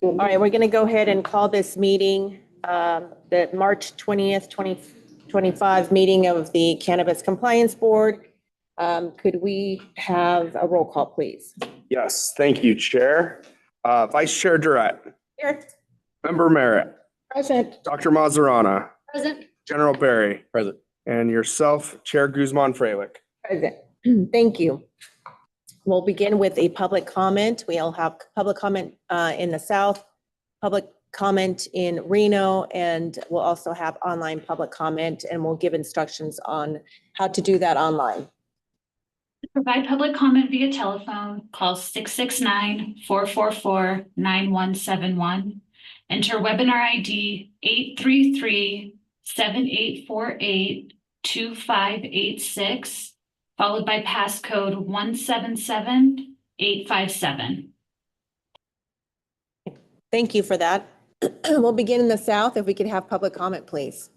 All right, we're going to go ahead and call this meeting, the March 20th, 2025 meeting of the Cannabis Compliance Board. Could we have a roll call, please? Yes, thank you, Chair. Vice Chair Durrett. Here. Member Merritt. Present. Dr. Mazarana. Present. General Barry. Present. And yourself, Chair Guzman Freilich. Present. Thank you. We'll begin with a public comment. We'll have public comment in the South, public comment in Reno, and we'll also have online public comment, and we'll give instructions on how to do that online. To provide public comment via telephone, call 669-444-9171. Enter webinar ID 833-7848-2586, followed by passcode 177857. Thank you for that. We'll begin in the South. If we could have public comment, please.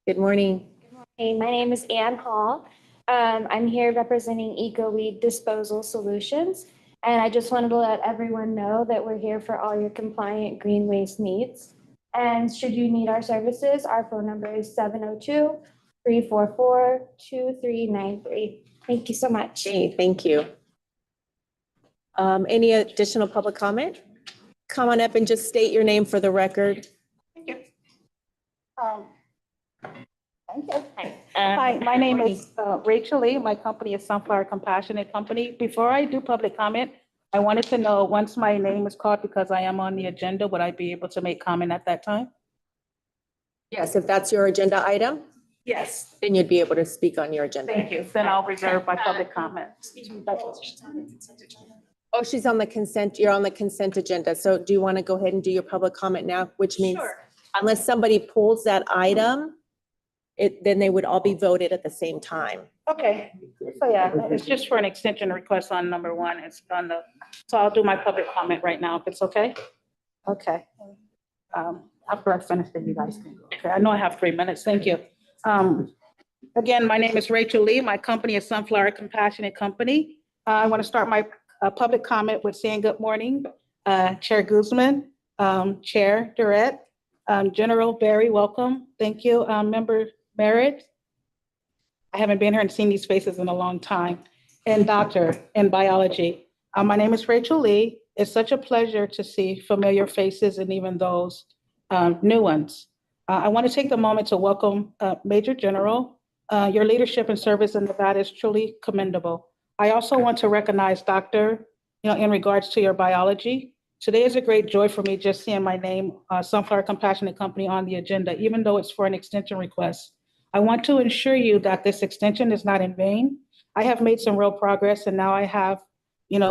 Good morning. Hey, my name is Ann Hall. I'm here representing EcoWeed Disposal Solutions. And I just wanted to let everyone know that we're here for all your compliant green waste needs. And should you need our services, our phone number is 702-344-2393. Thank you so much. Hey, thank you. Any additional public comment? Come on up and just state your name for the record. Thank you. Hi, my name is Rachel Lee. My company is Sunflower Compassionate Company. Before I do public comment, I wanted to know, once my name is called because I am on the agenda, would I be able to make comment at that time? Yes, if that's your agenda item, Yes. then you'd be able to speak on your agenda. Thank you. Then I'll reserve my public comment. Oh, she's on the consent, you're on the consent agenda. So do you want to go ahead and do your public comment now, which means unless somebody pulls that item, then they would all be voted at the same time. Okay. So yeah, it's just for an extension request on number one. It's on the, so I'll do my public comment right now if it's okay. Okay. After I finish, then you guys can go. Okay, I know I have 3 minutes. Thank you. Again, my name is Rachel Lee. My company is Sunflower Compassionate Company. I want to start my public comment with saying good morning, Chair Guzman, Chair Durrett, General Barry, welcome. Thank you. Member Merritt. I haven't been here and seen these faces in a long time. And doctor in biology. My name is Rachel Lee. It's such a pleasure to see familiar faces and even those new ones. I want to take the moment to welcome Major General. Your leadership and service in Nevada is truly commendable. I also want to recognize Doctor, in regards to your biology. Today is a great joy for me just seeing my name, Sunflower Compassionate Company, on the agenda, even though it's for an extension request. I want to ensure you that this extension is not in vain. I have made some real progress, and now I have,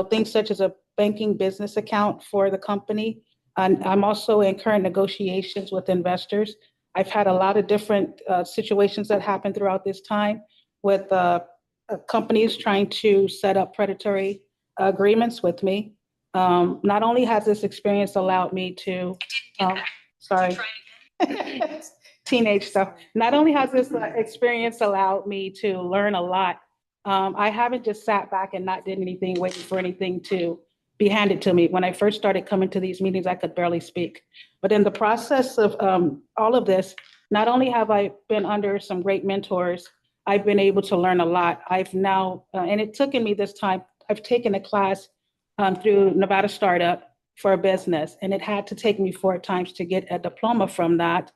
things such as a banking business account for the company. And I'm also in current negotiations with investors. I've had a lot of different situations that happened throughout this time with companies trying to set up predatory agreements with me. Not only has this experience allowed me to, teenage stuff. Not only has this experience allowed me to learn a lot, I haven't just sat back and not did anything, waiting for anything to be handed to me. When I first started coming to these meetings, I could barely speak. But in the process of all of this, not only have I been under some great mentors, I've been able to learn a lot. I've now, and it took me this time, I've taken a class through Nevada Startup for a business, and it had to take me 4 times to get a diploma from that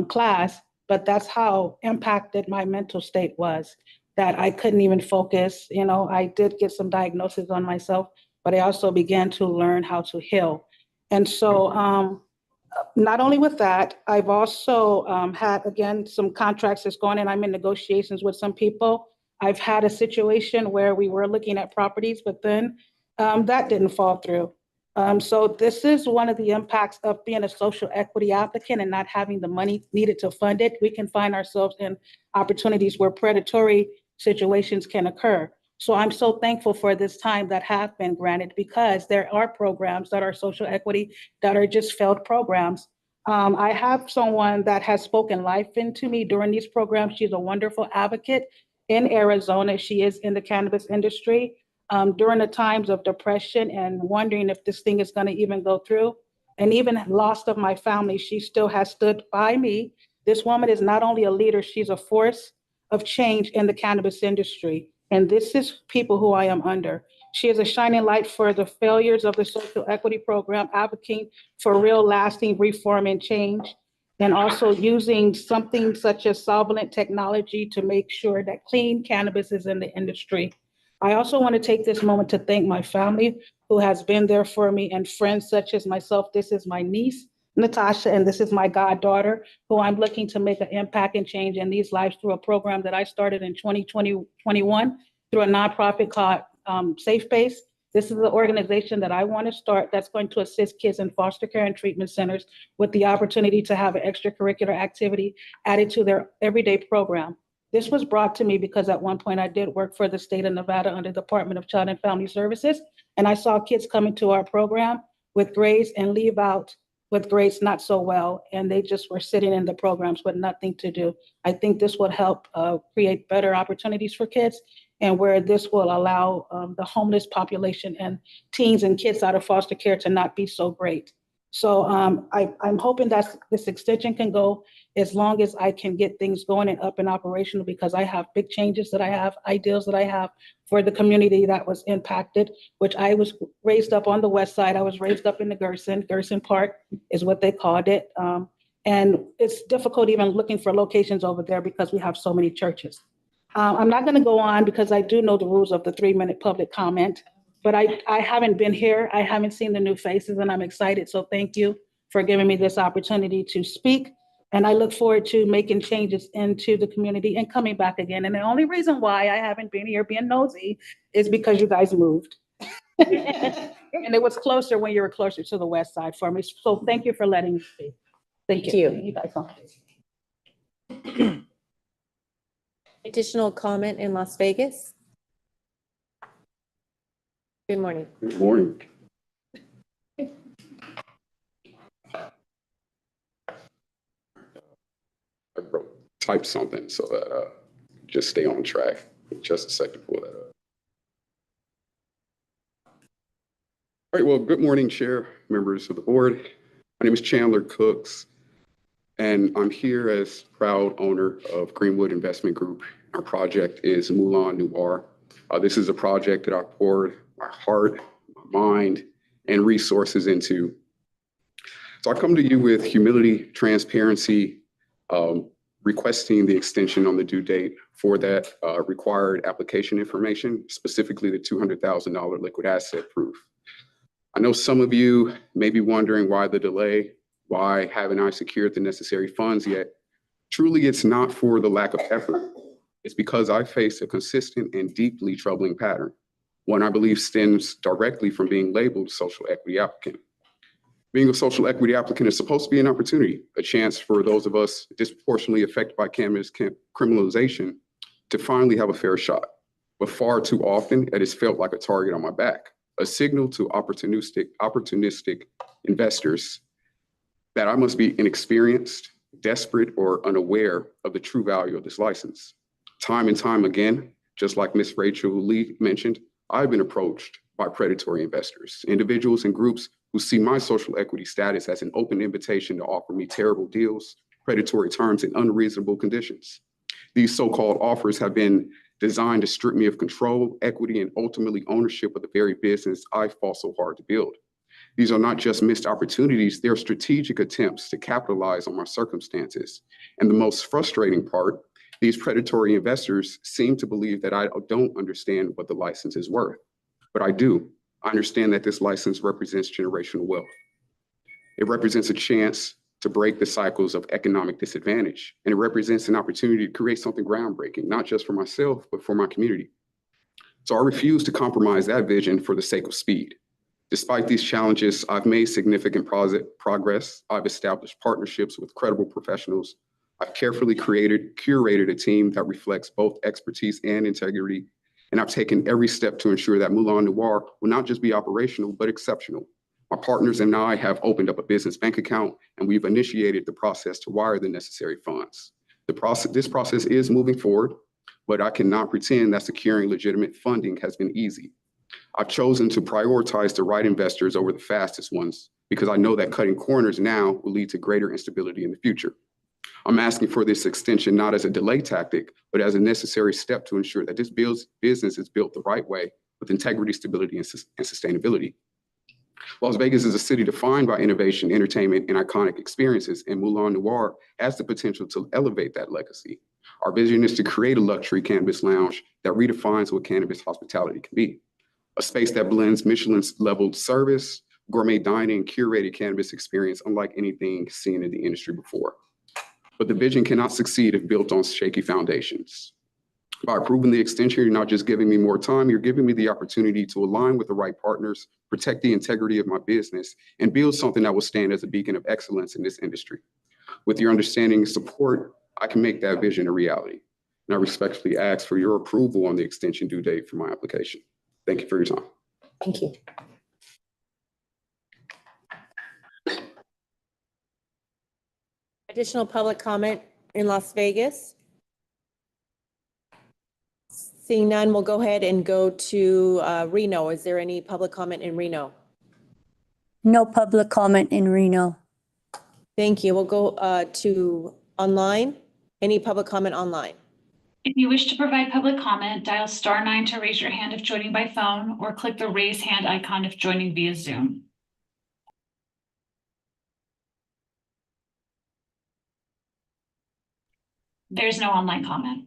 class, but that's how impacted my mental state was, that I couldn't even focus. I did get some diagnoses on myself, but I also began to learn how to heal. And so not only with that, I've also had, again, some contracts that's going in. I'm in negotiations with some people. I've had a situation where we were looking at properties, but then that didn't fall through. So this is one of the impacts of being a social equity applicant and not having the money needed to fund it. We can find ourselves in opportunities where predatory situations can occur. So I'm so thankful for this time that have been granted, because there are programs that are social equity that are just failed programs. I have someone that has spoken life into me during these programs. She's a wonderful advocate in Arizona. She is in the cannabis industry. during the times of depression and wondering if this thing is going to even go through. And even lost of my family, she still has stood by me. This woman is not only a leader, she's a force of change in the cannabis industry. And this is people who I am under. She is a shining light for the failures of the social equity program, advocating for real lasting reform and change, and also using something such as solvent technology to make sure that clean cannabis is in the industry. I also want to take this moment to thank my family who has been there for me and friends such as myself. This is my niece, Natasha, and this is my goddaughter, who I'm looking to make an impact and change in these lives through a program that I started in 2021 through a nonprofit called Safe Base. This is the organization that I want to start that's going to assist kids in foster care and treatment centers with the opportunity to have an extracurricular activity added to their everyday program. This was brought to me because at one point I did work for the state of Nevada under the Department of Child and Family Services. And I saw kids come into our program with grades and leave out with grades not so well. And they just were sitting in the programs with nothing to do. I think this would help create better opportunities for kids, and where this will allow the homeless population and teens and kids out of foster care to not be so great. So I'm hoping that this extension can go as long as I can get things going and up and operational, because I have big changes that I have, ideals that I have for the community that was impacted, which I was raised up on the west side. I was raised up in the Gerson Park is what they called it. And it's difficult even looking for locations over there because we have so many churches. I'm not going to go on because I do know the rules of the 3-minute public comment, but I haven't been here. I haven't seen the new faces, and I'm excited. So thank you for giving me this opportunity to speak. And I look forward to making changes into the community and coming back again. And the only reason why I haven't been here being nosy is because you guys moved. And it was closer when you were closer to the west side for me. So thank you for letting me speak. Thank you. Thank you. You guys. Additional comment in Las Vegas? Good morning. Good morning. I typed something so that just stay on track. Just a second for that. All right, well, good morning, Chair, members of the board. My name is Chandler Cooks, and I'm here as proud owner of Greenwood Investment Group. Our project is Moulin Noir. This is a project that I poured my heart, my mind, and resources into. So I come to you with humility, transparency, requesting the extension on the due date for that required application information, specifically the $200,000 liquid asset proof. I know some of you may be wondering why the delay, why haven't I secured the necessary funds yet? Truly, it's not for the lack of effort. It's because I face a consistent and deeply troubling pattern, one I believe stems directly from being labeled social equity applicant. Being a social equity applicant is supposed to be an opportunity, a chance for those of us disproportionately affected by cannabis criminalization to finally have a fair shot. But far too often, it has felt like a target on my back, a signal to opportunistic investors that I must be inexperienced, desperate, or unaware of the true value of this license. Time and time again, just like Ms. Rachel Lee mentioned, I've been approached by predatory investors, individuals and groups who see my social equity status as an open invitation to offer me terrible deals, predatory terms, and unreasonable conditions. These so-called offers have been designed to strip me of control, equity, and ultimately ownership of the very business I fought so hard to build. These are not just missed opportunities, they're strategic attempts to capitalize on my circumstances. And the most frustrating part, these predatory investors seem to believe that I don't understand what the license is worth. But I do. I understand that this license represents generational wealth. It represents a chance to break the cycles of economic disadvantage. And it represents an opportunity to create something groundbreaking, not just for myself, but for my community. So I refuse to compromise that vision for the sake of speed. Despite these challenges, I've made significant progress. I've established partnerships with credible professionals. I've carefully curated a team that reflects both expertise and integrity. And I've taken every step to ensure that Moulin Noir will not just be operational, but exceptional. My partners and I have opened up a business bank account, and we've initiated the process to wire the necessary funds. This process is moving forward, but I cannot pretend that securing legitimate funding has been easy. I've chosen to prioritize the right investors over the fastest ones because I know that cutting corners now will lead to greater instability in the future. I'm asking for this extension not as a delay tactic, but as a necessary step to ensure that this business is built the right way with integrity, stability, and sustainability. Las Vegas is a city defined by innovation, entertainment, and iconic experiences, and Moulin Noir has the potential to elevate that legacy. Our vision is to create a luxury cannabis lounge that redefines what cannabis hospitality can be. A space that blends Michelin-level service, gourmet dining, and curated cannabis experience unlike anything seen in the industry before. But the vision cannot succeed if built on shaky foundations. By approving the extension, you're not just giving me more time, you're giving me the opportunity to align with the right partners, protect the integrity of my business, and build something that will stand as a beacon of excellence in this industry. With your understanding and support, I can make that vision a reality. And I respectfully ask for your approval on the extension due date for my application. Thank you for your time. Thank you. Additional public comment in Las Vegas? Seeing none, we'll go ahead and go to Reno. Is there any public comment in Reno? No public comment in Reno. Thank you. We'll go to online. Any public comment online? If you wish to provide public comment, dial *9 to raise your hand if joining by phone, or click the raise hand icon if joining via Zoom. There's no online comment.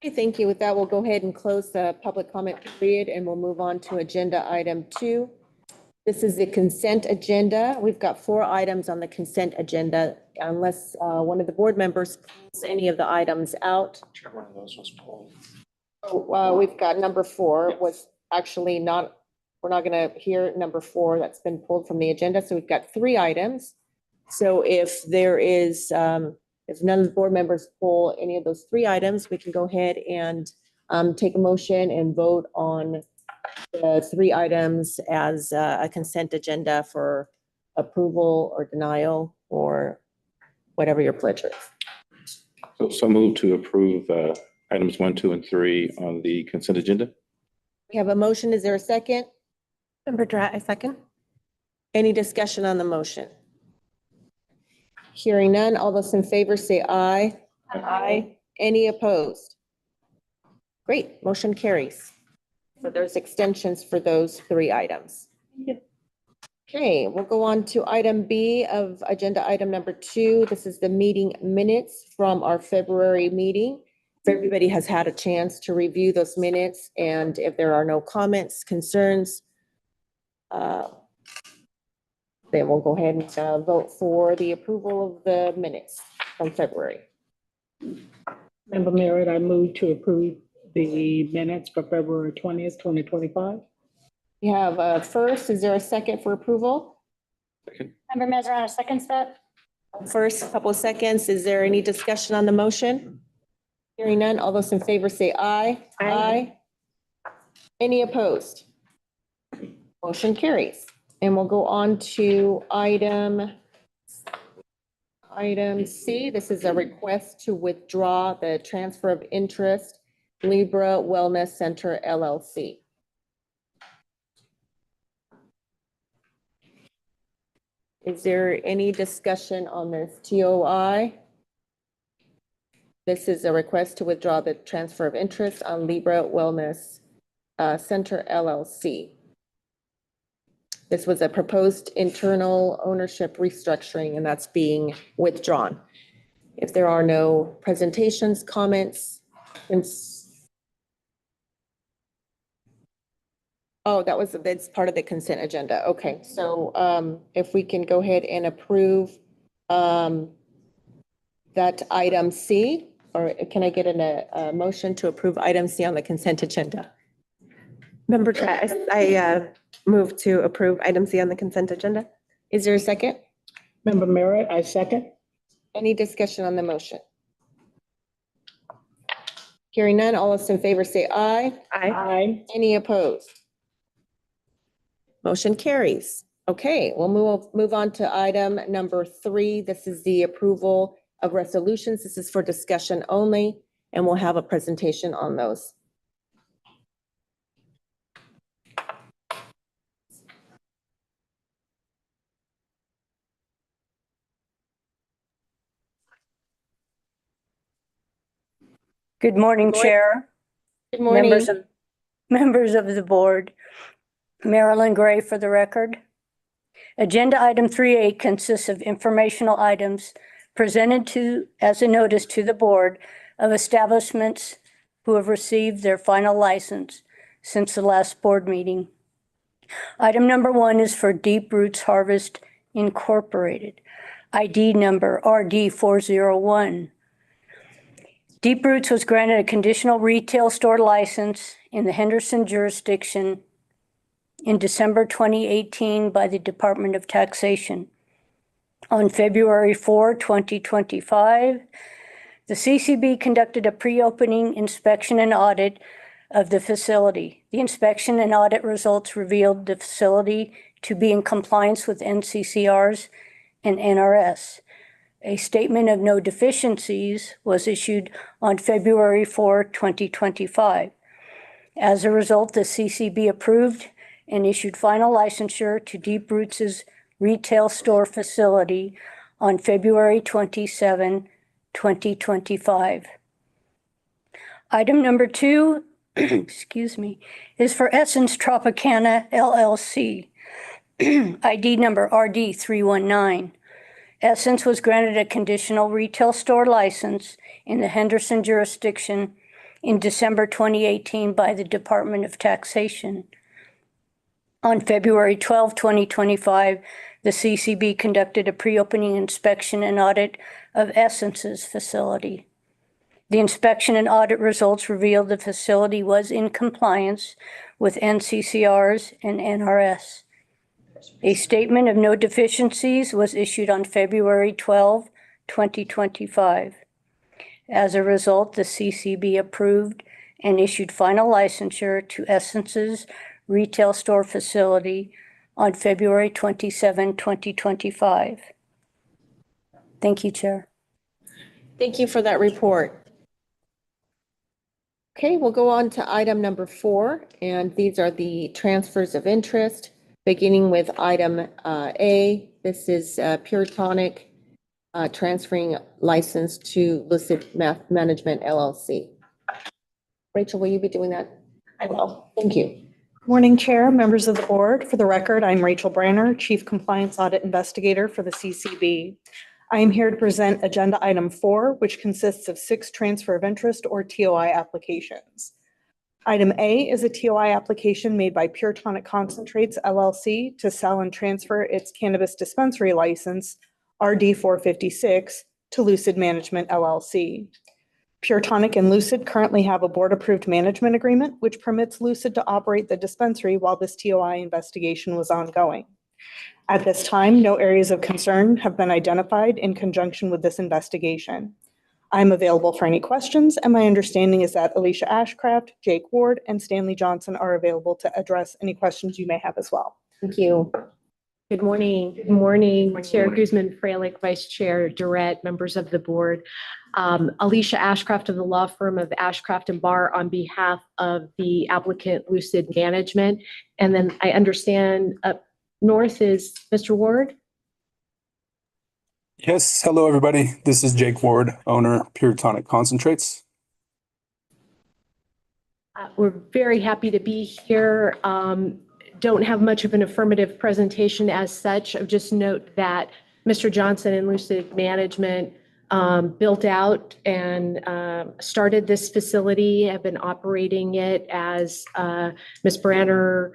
Okay, thank you. With that, we'll go ahead and close the public comment period and we'll move on to agenda item 2. This is the consent agenda. We've got 4 items on the consent agenda. Unless one of the board members pulls any of the items out. One of those was pulled. We've got number 4 was actually not, we're not going to hear number 4 that's been pulled from the agenda. So we've got 3 items. So if there is, if none of the board members pull any of those 3 items, we can go ahead and take a motion and vote on the 3 items as a consent agenda for approval or denial or whatever your pleasure is. So move to approve items 1, 2, and 3 on the consent agenda. We have a motion. Is there a second? Member Drat, I second. Any discussion on the motion? Hearing none, all those in favor say aye. Aye. Any opposed? Great, motion carries. So there's extensions for those 3 items. Okay, we'll go on to item B of agenda item number 2. This is the meeting minutes from our February meeting. If everybody has had a chance to review those minutes and if there are no comments, concerns, then we'll go ahead and vote for the approval of the minutes from February. Member Merritt, I move to approve the minutes for February 20th, 2025. We have first, is there a second for approval? Second. Member Mezrana, second step. First, a couple of seconds. Is there any discussion on the motion? Hearing none, all those in favor say aye. Aye. Any opposed? Motion carries. And we'll go on to item C. This is a request to withdraw the transfer of interest, Libra Wellness Center LLC. Is there any discussion on this TOI? This is a request to withdraw the transfer of interest on Libra Wellness Center LLC. This was a proposed internal ownership restructuring, and that's being withdrawn. If there are no presentations, comments, oh, that's part of the consent agenda. Okay, so if we can go ahead and approve that item C, or can I get a motion to approve item C on the consent agenda? Member Drat, I move to approve item C on the consent agenda. Is there a second? Member Merritt, I second. Any discussion on the motion? Hearing none, all those in favor say aye. Aye. Aye. Any opposed? Motion carries. Okay, we'll move on to item number 3. This is the approval of resolutions. This is for discussion only, and we'll have a presentation on those. Good morning, Good Chair. Good morning. Members of the board. Marilyn Gray for the record. Agenda item 3A consists of informational items presented as a notice to the board of establishments who have received their final license since the last board meeting. Item number 1 is for Deep Roots Harvest Incorporated, ID number RD401. Deep Roots was granted a conditional retail store license in the Henderson jurisdiction in December 2018 by the Department of Taxation. On February 4, 2025, the CCB conducted a pre-opening inspection and audit of the facility. The inspection and audit results revealed the facility to be in compliance with NCCRs and NRS. A statement of no deficiencies was issued on February 4, 2025. As a result, the CCB approved and issued final licensure to Deep Roots' retail store facility on February 27, 2025. Item number 2, excuse me, is for Essence Tropicana LLC, ID number RD319. Essence was granted a conditional retail store license in the Henderson jurisdiction in December 2018 by the Department of Taxation. On February 12, 2025, the CCB conducted a pre-opening inspection and audit of Essence's facility. The inspection and audit results revealed the facility was in compliance with NCCRs and NRS. A statement of no deficiencies was issued on February 12, 2025. As a result, the CCB approved and issued final licensure to Essence's retail store facility on February 27, 2025. Thank you, Chair. Thank you for that report. Okay, we'll go on to item number 4, and these are the transfers of interest, beginning with item A. This is Pure Tonic transferring license to Lucid Management LLC. Rachel, will you be doing that? I will. Thank you. Morning, Chair, members of the board. For the record, I'm Rachel Branner, Chief Compliance Audit Investigator for the CCB. I am here to present agenda item 4, which consists of 6 transfer of interest or TOI applications. Item A is a TOI application made by Pure Tonic Concentrates LLC to sell and transfer its cannabis dispensary license, RD456, to Lucid Management LLC. Pure Tonic and Lucid currently have a board-approved management agreement, which permits Lucid to operate the dispensary while this TOI investigation was ongoing. At this time, no areas of concern have been identified in conjunction with this investigation. I'm available for any questions, and my understanding is that Alicia Ashcraft, Jake Ward, and Stanley Johnson are available to address any questions you may have as well. Thank you. Good morning. Good morning, Chair Guzman-Freilich, Vice Chair Durrett, members of the board. Alicia Ashcraft of the law firm of Ashcraft and Barr on behalf of the applicant Lucid Management. And then I understand up north is Mr. Ward. Yes, hello everybody. This is Jake Ward, owner Pure Tonic Concentrates. We're very happy to be here. Don't have much of an affirmative presentation as such. I'll just note that Mr. Johnson and Lucid Management built out and started this facility, have been operating it as Ms. Branner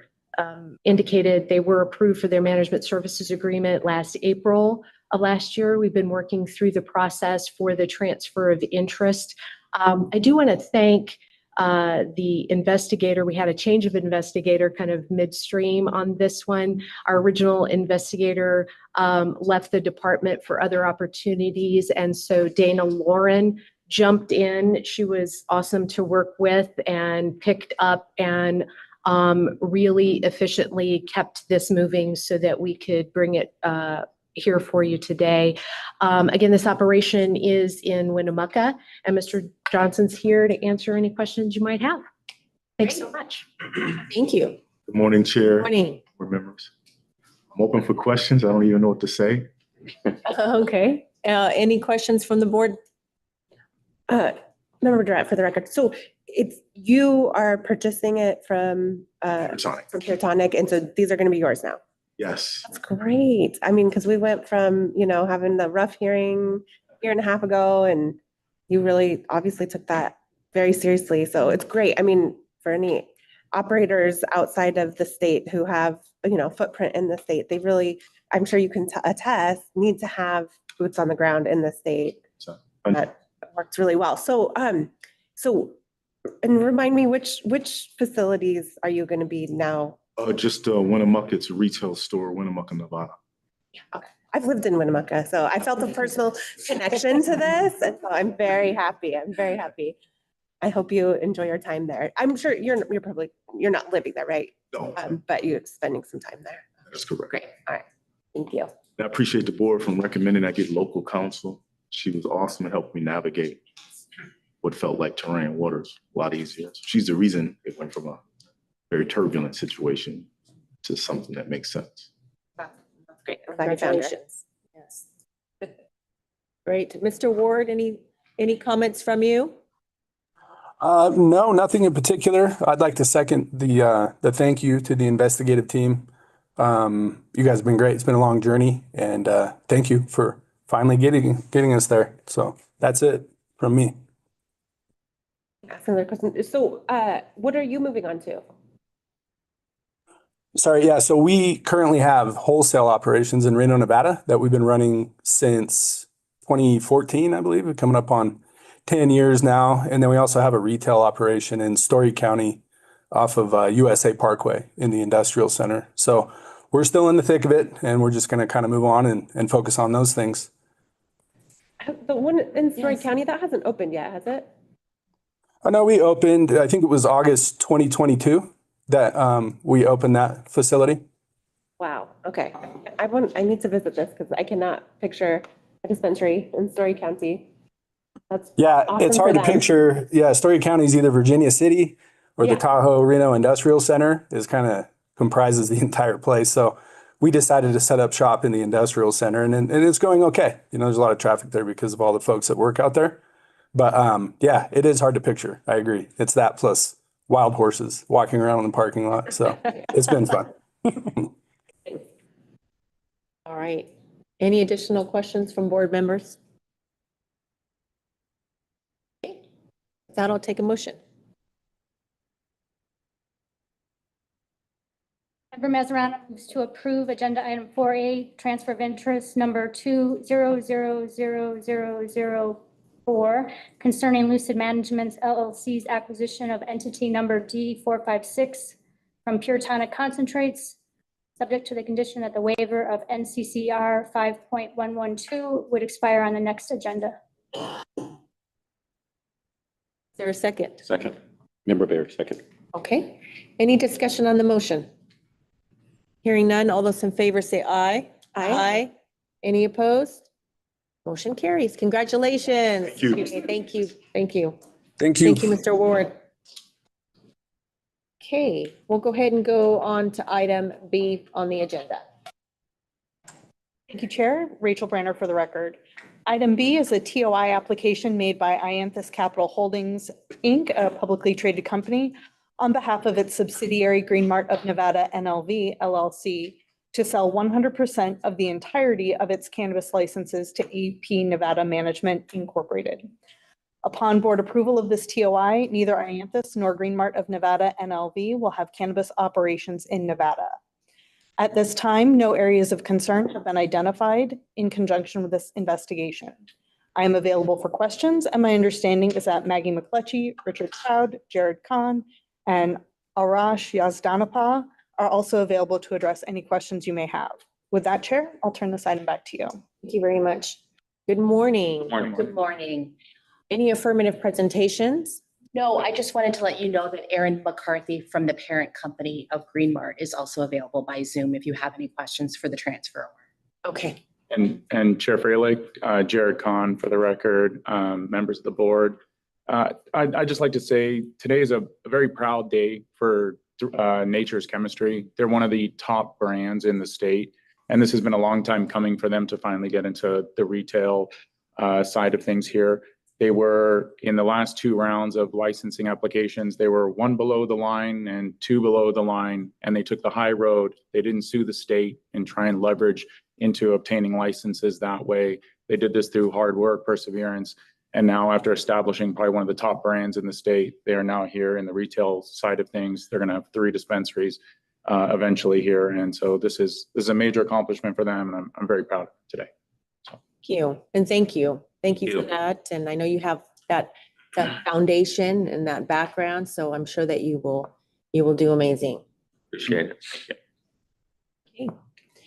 indicated. They were approved for their management services agreement last April of last year. We've been working through the process for the transfer of interest. I do want to thank the investigator. We had a change of investigator kind of midstream on this one. Our original investigator left the department for other opportunities. And so Dana Lauren jumped in. She was awesome to work with and picked up and really efficiently kept this moving so that we could bring it here for you today. Again, this operation is in Winnemucca, and Mr. Johnson's here to answer any questions you might have. Thanks so much. Thank you. Good morning, Chair. Morning. Board members. I'm open for questions. I don't even know what to say. Okay. Any questions from the board? Member Durrett, for the record, so you are purchasing it from Tonic. from Puretonic, and so these are going to be yours now. Yes. That's great. I mean, because we went from, having the rough hearing a year and a half ago, and you really obviously took that very seriously. So it's great. I mean, for any operators outside of the state who have, footprint in the state, they really, I'm sure you can attest, need to have boots on the ground in the state. So, That works really well. So, and remind me, which facilities are you going to be now? just Winnemucca, it's a retail store, Winnemucca, Nevada. Okay. I've lived in Winnemucca, so I felt a personal connection to this, and so I'm very happy. I'm very happy. I hope you enjoy your time there. I'm sure you're not living there, right? No, But you're spending some time there. that's correct. Great. All right. Thank you. I appreciate the board from recommending I get local counsel. She was awesome and helped me navigate what felt like terrain waters a lot easier. So she's the reason it went from a very turbulent situation to something that makes sense. That's great. I'm glad you found her. Congratulations. Yes. Great. Mr. Ward, any comments from you? No, nothing in particular. I'd like to second the thank you to the investigative team. You guys have been great. It's been a long journey, and thank you for finally getting us there. So that's it from me. Ask another question. So, what are you moving on to? Sorry, yeah. So we currently have wholesale operations in Reno, Nevada that we've been running since 2014, I believe. We're coming up on 10 years now. And then we also have a retail operation in Story County off of USA Parkway in the industrial center. So we're still in the thick of it, and we're just going to kind of move on and focus on those things. The one in Story County, that hasn't opened yet, has it? I know we opened, I think it was August 2022 that we opened that facility. Wow. Okay. I need to visit this because I cannot picture a dispensary in Story County. That's Yeah, awesome it's for hard to them. picture. Yeah, Story County is either Virginia City or Yeah. the Tahoe Reno Industrial Center is kind of comprises the entire place. So we decided to set up shop in the industrial center, and it's going okay. There's a lot of traffic there because of all the folks that work out there. But yeah, it is hard to picture. I agree. It's that plus wild horses walking around in the parking lot. So it's been fun. All right. Any additional questions from board members? Okay. With that, I'll take a motion. Member Mazzarano moves to approve agenda item 4A, transfer of interest number 2000004 concerning Lucid Management's LLC's acquisition of entity number D456 from Puretonic Concentrates, subject to the condition that the waiver of NCCR 5.112 would expire on the next agenda. Is there a second? Second. Member Barry, second. Okay. Any discussion on the motion? Hearing none, all those in favor say aye. Aye. Any opposed? Motion carries. Congratulations. Thank you. Okay, thank you. Thank you. Thank you. Thank you, Mr. Ward. Okay, we'll go ahead and go on to item B on the agenda. Thank you, Chair. Rachel Branner for the record. Item B is a TOI application made by Ianthus Capital Holdings, Inc., a publicly traded company, on behalf of its subsidiary Green Mart of Nevada NLV LLC to sell 100% of the entirety of its cannabis licenses to EP Nevada Management Incorporated. Upon board approval of this TOI, neither Ianthus nor Green Mart of Nevada NLV will have cannabis operations in Nevada. At this time, no areas of concern have been identified in conjunction with this investigation. I am available for questions, and my understanding is that Maggie McCletchy, Richard Cloud, Jared Kahn, and Arash Yazdanapa are also available to address any questions you may have. With that, Chair, I'll turn this item back to you. Thank you very much. Good morning. Good morning. Any affirmative presentations? No, I just wanted to let you know that Erin McCarthy from the parent company of Green Mart is also available by Zoom if you have any questions for the transfer. Okay. And Chair Freilich, Jared Kahn for the record, members of the board. I'd just like to say today is a very proud day for Nature's Chemistry. They're one of the top brands in the state, and this has been a long time coming for them to finally get into the retail side of things here. They were, in the last 2 rounds of licensing applications, they were 1 below the line and 2 below the line, and they took the high road. They didn't sue the state and try and leverage into obtaining licenses that way. They did this through hard work, perseverance, and now after establishing probably one of the top brands in the state, they are now here in the retail side of things. They're going to have 3 dispensaries eventually here, and so this is a major accomplishment for them, and I'm very proud of them today. Thank you, and thank you. Thank you for that. And I know you have that foundation and that background, so I'm sure that you will do amazing. Appreciate it. Okay.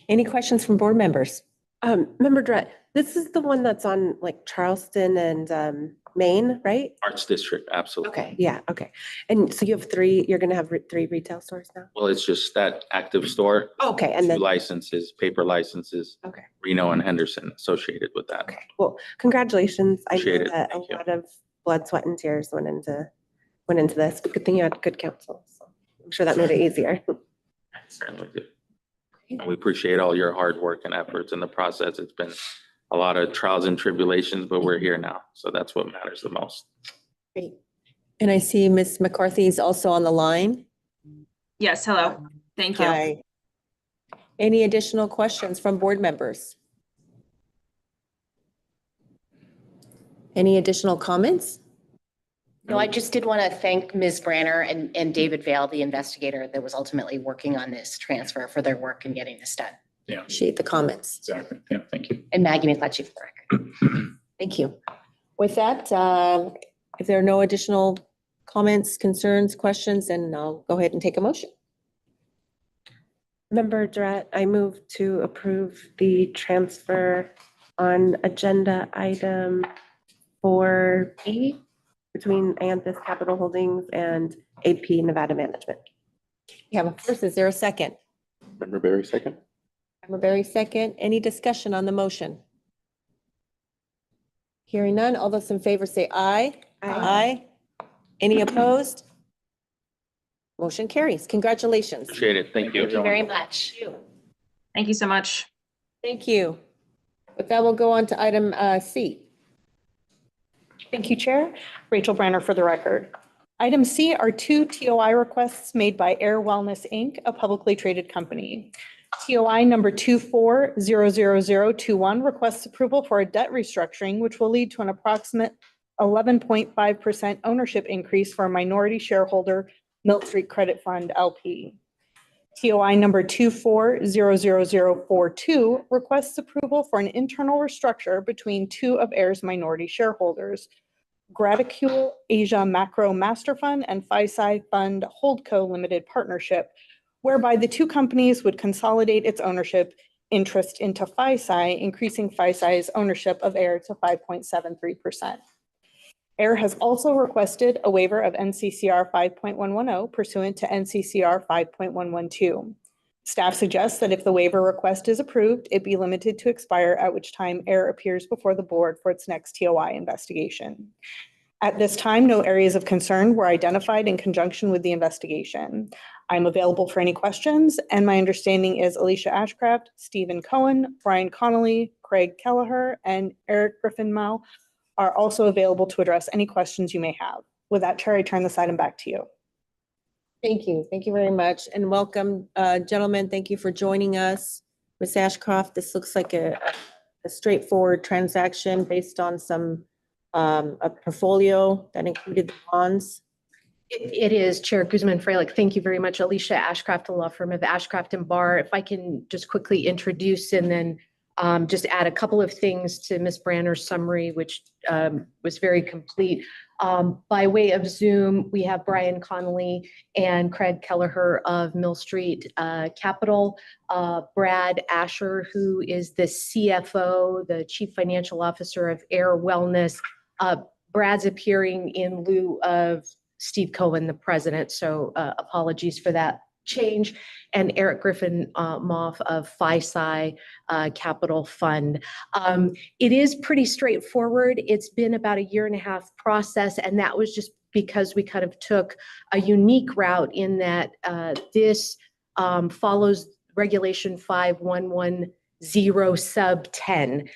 Any questions from board members? Member Dret, this is the one that's on like Charleston and Maine, right? Arts District, absolutely. Okay, yeah, okay. And so you have 3, you're gonna have 3 retail stores now? Well, it's just that active store. Okay, and 2 then, licenses, paper licenses, okay, Reno and Henderson associated with that. okay. Well, congratulations. I Appreciate know it. that a Thank you. lot of blood, sweat and tears went into this, but good thing you had good counsel. So I'm sure that made it easier. Certainly do. And we appreciate all your hard work and efforts in the process. It's been a lot of trials and tribulations, but we're here now. So that's what matters the most. Great. And I see Ms. McCarthy is also on the line. Yes, hello. Thank you. Hi. Any additional questions from board members? Any additional comments? No, I just did want to thank Ms. Branner and David Vale, the investigator that was ultimately working on this transfer, for their work in getting this done. Yeah, Appreciate the comments. exactly. Yeah, thank you. And Maggie McCletchy for the record. Thank you. With that, if there are no additional comments, concerns, questions, then I'll go ahead and take a motion. Member Dret, I move to approve the transfer on agenda item 4B between Anthus Capital Holdings and AP Nevada Management. You have a first, is there a second? Member Barry, second. Member Barry, second. Any discussion on the motion? Hearing none, all those in favor say aye. Aye. Any opposed? Motion carries. Congratulations. Appreciate it. Thank you. Thank you very much. Thank you so much. Thank you. With that, we'll go on to item C. Thank you, Chair. Rachel Branner for the record. Item C are 2 TOI requests made by Air Wellness, Inc., a publicly traded company. TOI number 24000021 requests approval for a debt restructuring, which will lead to an approximate 11.5% ownership increase for a minority shareholder, Milk Street Credit Fund LP. TOI number 240042 requests approval for an internal restructure between 2 of Air's minority shareholders, Graticule Asia Macro Master Fund and FISI Fund Holdco Limited Partnership, whereby the 2 companies would consolidate its ownership interest into FISI, increasing FISI's ownership of Air to 5.73%. Air has also requested a waiver of NCCR 5.110 pursuant to NCCR 5.112. Staff suggests that if the waiver request is approved, it be limited to expire, at which time Air appears before the board for its next TOI investigation. At this time, no areas of concern were identified in conjunction with the investigation. I'm available for any questions, and my understanding is Alicia Ashcraft, Stephen Cohen, Brian Connolly, Craig Kelleher, and Eric Griffin-Mao are also available to address any questions you may have. With that, Chair, I turn this item back to you. Thank you. Thank you very much. And welcome, gentlemen. Thank you for joining us. Ms. Ashcroft, this looks like a straightforward transaction based on some a portfolio that included the bonds. It is, Chair Guzman-Freilich. Thank you very much. Alicia Ashcraft, the law firm of Ashcraft and Barr. If I can just quickly introduce and then just add a couple of things to Ms. Branner's summary, which was very complete. By way of Zoom, we have Brian Connolly and Craig Kelleher of Mill Street Capital, Brad Asher, who is the CFO, the Chief Financial Officer of Air Wellness. Brad's appearing in lieu of Steve Cohen, the president, so apologies for that change, and Eric Griffin-Mao of FISI Capital Fund. It is pretty straightforward. It's been about a 1.5 year process, and that was just because we kind of took a unique route in that this follows Regulation 511 0 sub 10.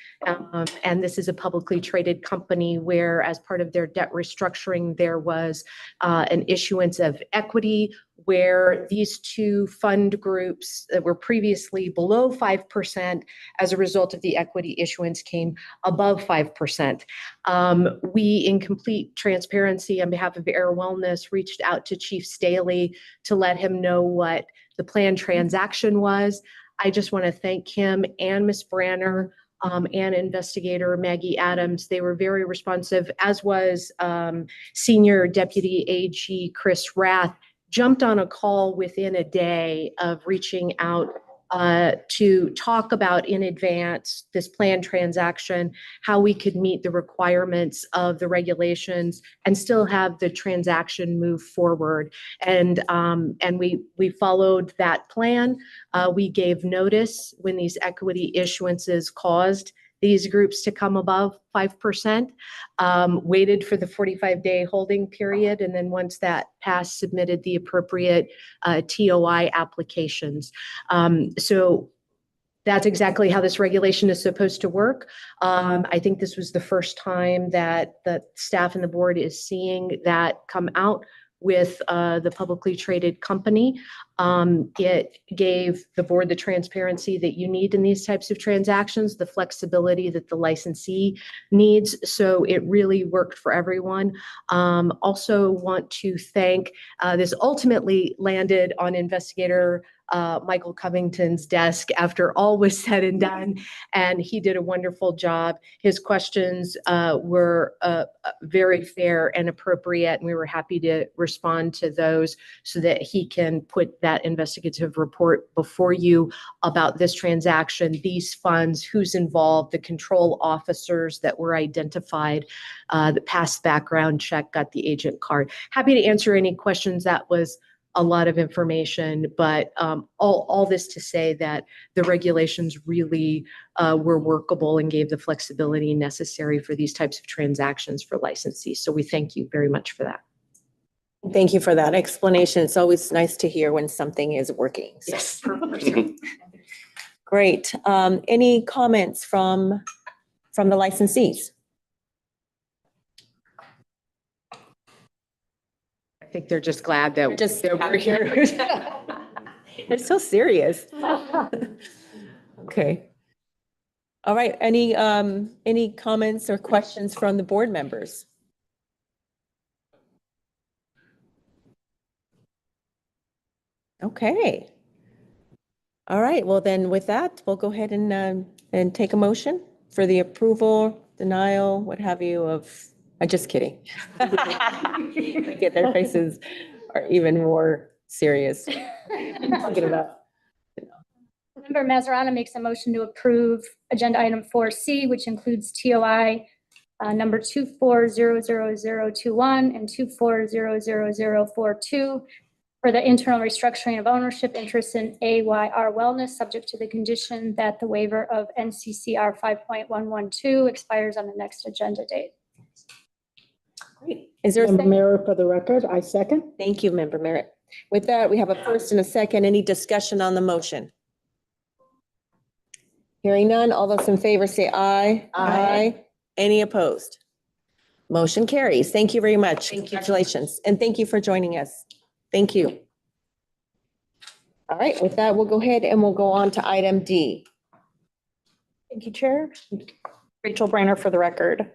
And this is a publicly traded company where, as part of their debt restructuring, there was an issuance of equity where these two fund groups that were previously below 5% as a result of the equity issuance came above 5%. We, in complete transparency on behalf of Air Wellness, reached out to Chief Staley to let him know what the planned transaction was. I just want to thank him and Ms. Branner and investigator Maggie Adams. They were very responsive, as was Senior Deputy AG Chris Rath. Jumped on a call within a day of reaching out to talk about in advance this planned transaction, how we could meet the requirements of the regulations and still have the transaction move forward. And we followed that plan. We gave notice when these equity issuances caused these groups to come above 5%, waited for the 45-day holding period, and then once that passed, submitted the appropriate TOI applications. So that's exactly how this regulation is supposed to work. I think this was the first time that the staff and the board is seeing that come out with the publicly traded company. It gave the board the transparency that you need in these types of transactions, the flexibility that the licensee needs. So it really worked for everyone. Also want to thank, this ultimately landed on investigator Michael Covington's desk after all was said and done, and he did a wonderful job. His questions were very fair and appropriate, and we were happy to respond to those so that he can put that investigative report before you about this transaction, these funds, who's involved, the control officers that were identified, the past background check, got the agent card. Happy to answer any questions. That was a lot of information, but all this to say that the regulations really were workable and gave the flexibility necessary for these types of transactions for licensees. So we thank you very much for that. Thank you for that explanation. It's always nice to hear when something is working. So. Yes. Great. Any comments from the licensees? I think they're just glad that we're here. It's so serious. Okay. All right. Any comments or questions from the board members? Okay. All right. Well, then with that, we'll go ahead and take a motion for the approval, denial, what have you of, I'm just kidding. Get their faces are even more serious. Talking about. Member Mazarana makes a motion to approve agenda item 4C, which includes TOI number 24000021 and 24000042 for the internal restructuring of ownership interest in AYR Wellness, subject to the condition that the waiver of NCCR 5.112 expires on the next agenda date. Great. Is there a Member second? Merritt, for the record, I second. Thank you, Member Merritt. With that, we have a first and a second. Any discussion on the motion? Hearing none, all those in favor say aye. Aye. Any opposed? Motion carries. Thank you very much. Congratulations. And thank you for joining us. Thank you. All right, with that, we'll go ahead and we'll go on to item D. Thank you, Chair. Rachel Branner for the record.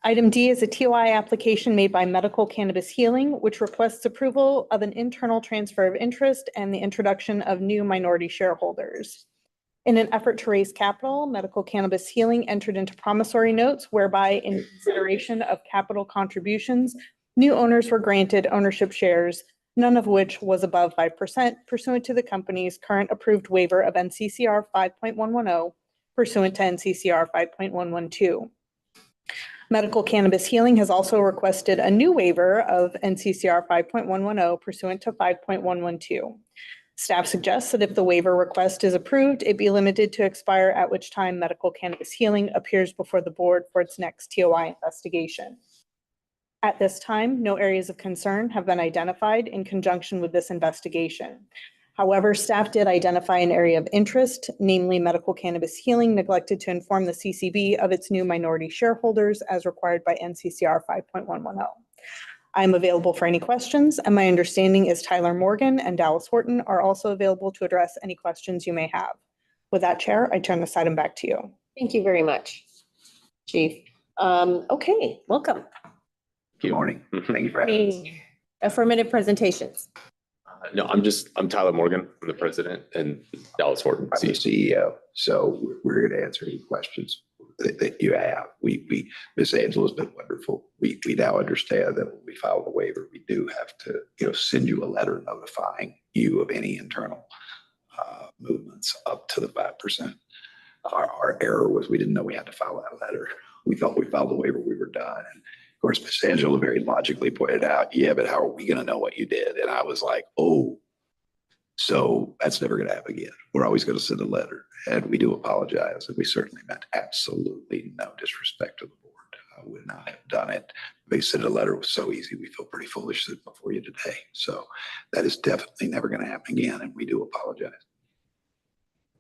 Item D is a TOI application made by Medical Cannabis Healing, which requests approval of an internal transfer of interest and the introduction of new minority shareholders. In an effort to raise capital, Medical Cannabis Healing entered into promissory notes whereby, in consideration of capital contributions, new owners were granted ownership shares, none of which was above 5% pursuant to the company's current approved waiver of NCCR 5.110 pursuant to NCCR 5.112. Medical Cannabis Healing has also requested a new waiver of NCCR 5.110 pursuant to 5.112. Staff suggests that if the waiver request is approved, it be limited to expire, at which time Medical Cannabis Healing appears before the board for its next TOI investigation. At this time, no areas of concern have been identified in conjunction with this investigation. However, staff did identify an area of interest, namely medical cannabis healing, neglected to inform the CCB of its new minority shareholders as required by NCCR 5.110. I'm available for any questions, and my understanding is Tyler Morgan and Dallas Horton are also available to address any questions you may have. With that, Chair, I turn this item back to you. Thank you very much, Chief. Okay, welcome. Good morning. Thank you for having us. Affirmative presentations. No, I'm Tyler Morgan. I'm the president, and Dallas Horton, I'm the CEO. So we're here to answer any questions that you have. Ms. Angela's been wonderful. We now understand that when we file the waiver, we do have to, send you a letter notifying you of any internal movements up to the 5%. Our error was we didn't know we had to file that letter. We thought we filed the waiver, we were done. And of course, Ms. Angela very logically pointed out, yeah, but how are we going to know what you did? And I was like, oh, so that's never going to happen again. We're always going to send a letter, and we do apologize. And we certainly meant absolutely no disrespect to the board. I would not have done it. They sent a letter, it was so easy. We feel pretty foolish sitting before you today. So that is definitely never going to happen again, and we do apologize.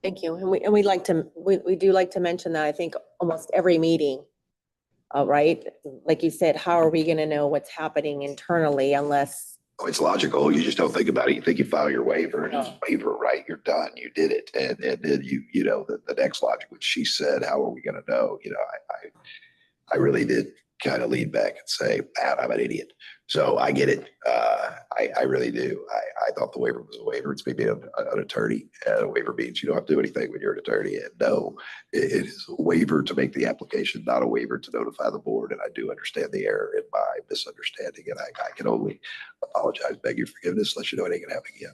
Thank you. And we do like to mention that I think almost every meeting, right? Like you said, how are we going to know what's happening internally unless? Oh, it's logical. You just don't think about it. You think you file your waiver and it's waiver, right? You're done. You did it. And then the next logic, which she said, how are we going to know? I really did kind of lean back and say, Pat, I'm an idiot. So I get it. I really do. I thought the waiver was a waiver. It's maybe an attorney. A waiver means you don't have to do anything when you're an attorney. And no, it is a waiver to make the application, not a waiver to notify the board. And I do understand the error in my misunderstanding. And I can only apologize, beg your forgiveness, let you know it ain't gonna happen again.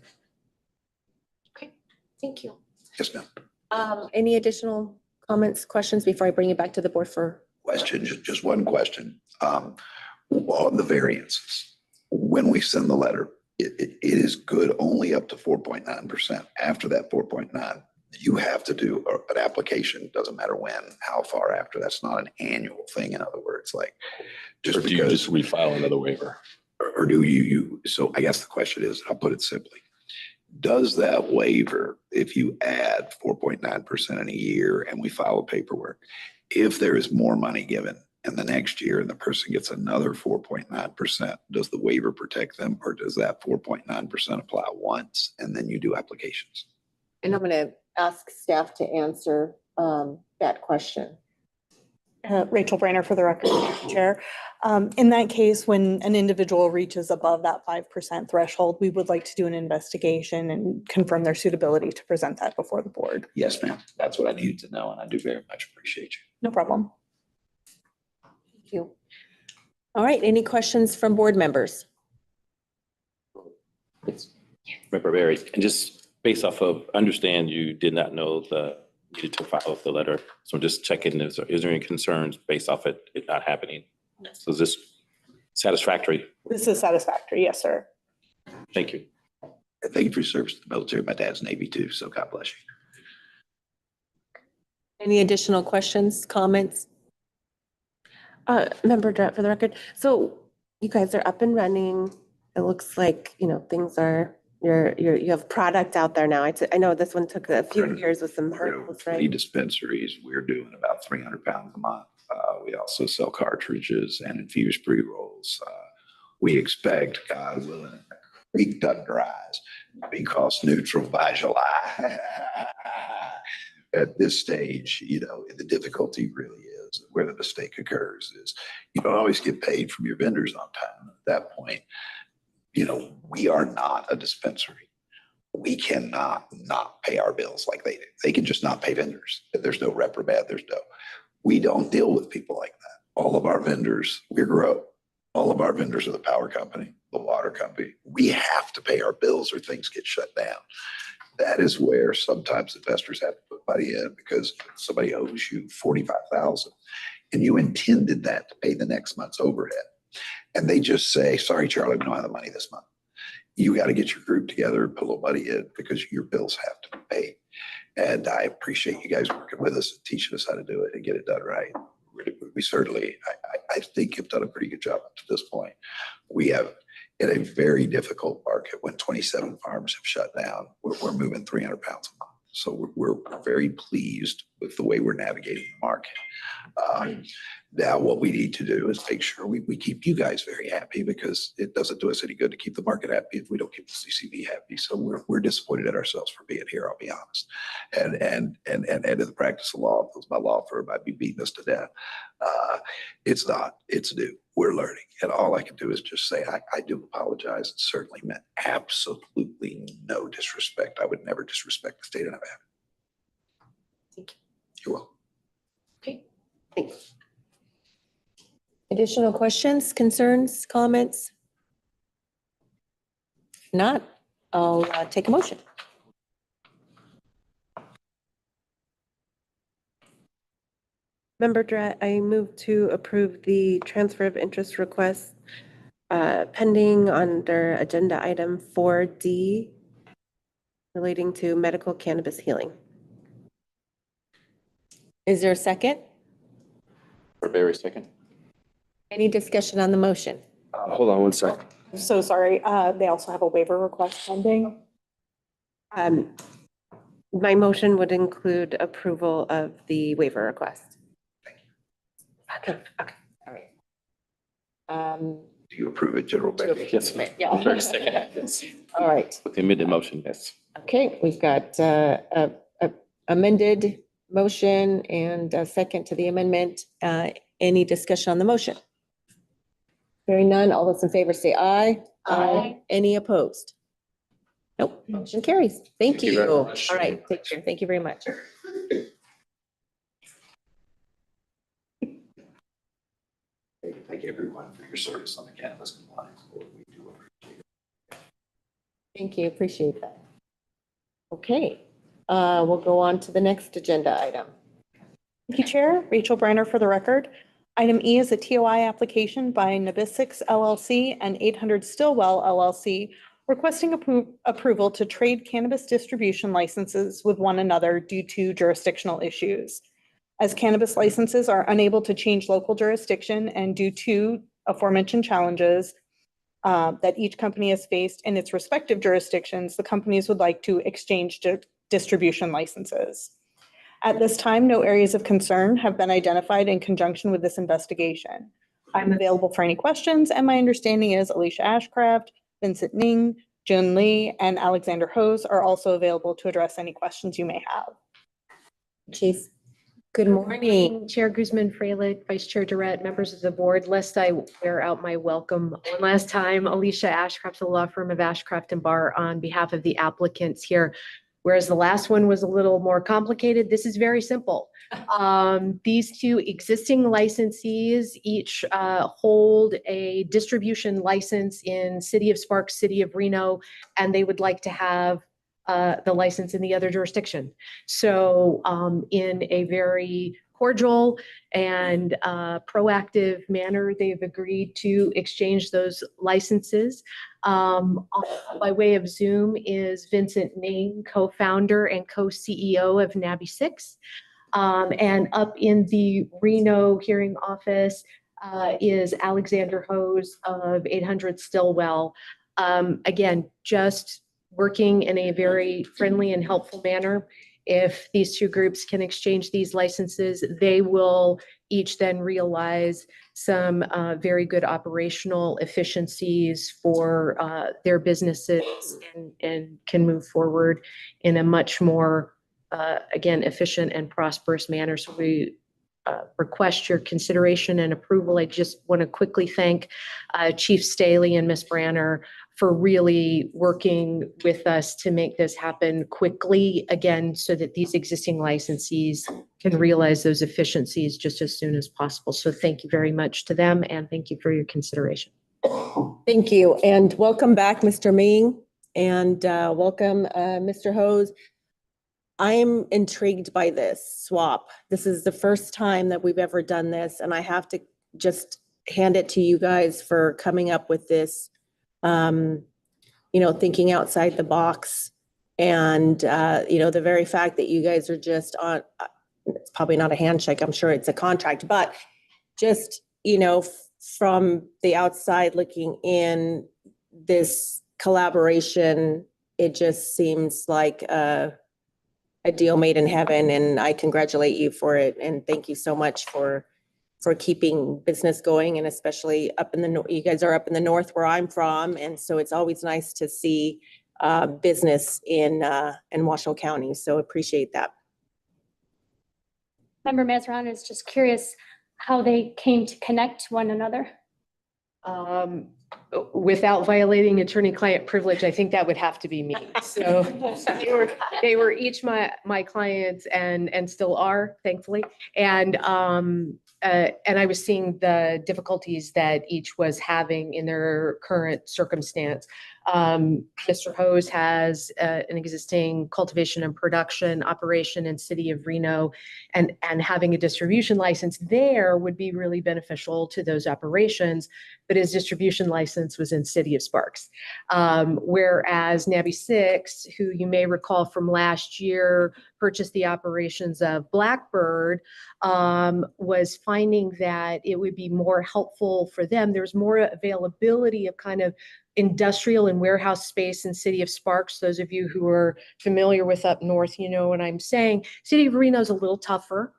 Okay, thank you. Yes, ma'am. Any additional comments, questions before I bring it back to the board for? Question, just one question. On the variances, when we send the letter, it is good only up to 4.9%. After that 4.9, you have to do an application. Doesn't matter when, how far after. That's not an annual thing. In other words, like just or do you just refile another waiver? Or do you? So I guess the question is, I'll put it simply. Does that waiver, if you add 4.9% in a year and we file paperwork, if there is more money given in the next year and the person gets another 4.9%, does the waiver protect them, or does that 4.9% apply once and then you do applications? And I'm going to ask staff to answer that question. Rachel Branner for the record, Chair. In that case, when an individual reaches above that 5% threshold, we would like to do an investigation and confirm their suitability to present that before the board. Yes, ma'am. That's what I needed to know, and I do very much appreciate you. No problem. Thank you. All right, any questions from board members? Member Barry, and just based off of, understand you did not know needed to file the letter. So I'm just checking, is there any concerns based off it not happening? So is this satisfactory? This is satisfactory. Yes, sir. Thank you. Thank you for your service to the military. My dad's Navy too, so God bless you. Any additional questions, comments? Member Drat, for the record, so you guys are up and running. It looks like, things are, you have product out there now. I know this one took a few years with some hurdles, Three right? dispensaries. We're doing about 300 pounds a month. We also sell cartridges and infused pre-rolls. We expect, God willing, the creek doesn't rise, be cost neutral by July. At this stage, the difficulty really is where the mistake occurs is you don't always get paid from your vendors on time. At that point, we are not a dispensary. We cannot not pay our bills like they do. They can just not pay vendors. There's no reprimand. We don't deal with people like that. All of our vendors, we grow. All of our vendors are the power company, the water company. We have to pay our bills or things get shut down. That is where sometimes investors have to put money in because somebody owes you $45,000 and you intended that to pay the next month's overhead. And they just say, sorry, Charlie, we don't have the money this month. You got to get your group together and put a little money in because your bills have to be paid. And I appreciate you guys working with us and teaching us how to do it and get it done right. We certainly, I think, have done a pretty good job up to this point. We have in a very difficult market when 27 farms have shut down. We're moving 300 pounds a month. So we're very pleased with the way we're navigating the market. Now, what we need to do is make sure we keep you guys very happy, because it doesn't do us any good to keep the market happy if we don't keep the CCB happy. So we're disappointed at ourselves for being here, I'll be honest. And in the practice of law, if it was my law firm, I'd be beating us to death. It's not, it's new. We're learning. And all I can do is just say, I do apologize. It certainly meant absolutely no disrespect. I would never disrespect the state of Nevada. Thank you. You're welcome. Okay, thanks. Additional questions, concerns, comments? If not, I'll take a motion. Member Durrett, I move to approve the transfer of interest request pending under agenda item 4D relating to medical cannabis healing. Is there a second? Very second. Any discussion on the motion? Hold on one second. So sorry, they also have a waiver request pending. My motion would include approval of the waiver request. Okay, okay, all right. Do you approve it, General Becky? Yes, ma'am. Yeah. Very second. All right. With the amended motion, yes. Okay, we've got a amended motion and a second to the amendment. Any discussion on the motion? Hearing none, all those in favor say aye. Aye. Any opposed? Nope, motion carries. Thank you. you very All much. right, take care. Thank you very much. Thank everyone for your service on the cannabis compliance board. We do appreciate it. Thank you, appreciate that. Okay, we'll go on to the next agenda item. Thank you, Chair. Rachel Brenner for the record. Item E is a TOI application by Nabisix LLC and 800 Stillwell LLC requesting approval to trade cannabis distribution licenses with one another due to jurisdictional issues. As cannabis licenses are unable to change local jurisdiction and due to aforementioned challenges that each company has faced in its respective jurisdictions, the companies would like to exchange distribution licenses. At this time, no areas of concern have been identified in conjunction with this investigation. I'm available for any questions, and my understanding is Alicia Ashcraft, Vincent Ning, June Lee, and Alexander Hose are also available to address any questions you may have. Chief, good morning. Chair Guzman Freilich, Vice Chair Durrett, members of the board. Lest I wear out my welcome one last time, Alicia Ashcraft, the law firm of Ashcraft and Barr, on behalf of the applicants here. Whereas the last one was a little more complicated, this is very simple. These two existing licensees each hold a distribution license in City of Sparks, City of Reno, and they would like to have the license in the other jurisdiction. So in a very cordial and proactive manner, they've agreed to exchange those licenses. By way of Zoom is Vincent Ning, co-founder and co-CEO of Nabisix. And up in the Reno hearing office is Alexander Hose of 800 Stillwell. Again, just working in a very friendly and helpful manner. If these two groups can exchange these licenses, they will each then realize some very good operational efficiencies for their businesses and can move forward in a much more, again, efficient and prosperous manner. So we request your consideration and approval. I just want to quickly thank Chief Staley and Ms. Branner for really working with us to make this happen quickly, again, so that these existing licensees can realize those efficiencies just as soon as possible. So thank you very much to them, and thank you for your consideration. Thank you, and welcome back, Mr. Ming, and welcome, Mr. Hose. I'm intrigued by this swap. This is the first time that we've ever done this, and I have to just hand it to you guys for coming up with this, thinking outside the box. And, the very fact that you guys are just on, it's probably not a handshake, I'm sure it's a contract, but just, from the outside looking in, this collaboration, it just seems like a deal made in heaven, and I congratulate you for it. And thank you so much for keeping business going, and especially up in the, you guys are up in the north where I'm from. And so it's always nice to see business in Washoe County. So appreciate that. Member Mazzaron is just curious how they came to connect to one another. Without violating attorney-client privilege, I think that would have to be me. So they were each my clients and still are, thankfully. And I was seeing the difficulties that each was having in their current circumstance. Mr. Hose has an existing cultivation and production operation in City of Reno, and having a distribution license there would be really beneficial to those operations. But his distribution license was in City of Sparks. Whereas Nabby Six, who you may recall from last year, purchased the operations of Blackbird, was finding that it would be more helpful for them. There's more availability of kind of industrial and warehouse space in City of Sparks. Those of you who are familiar with up north, you know what I'm saying. City of Reno is a little tougher.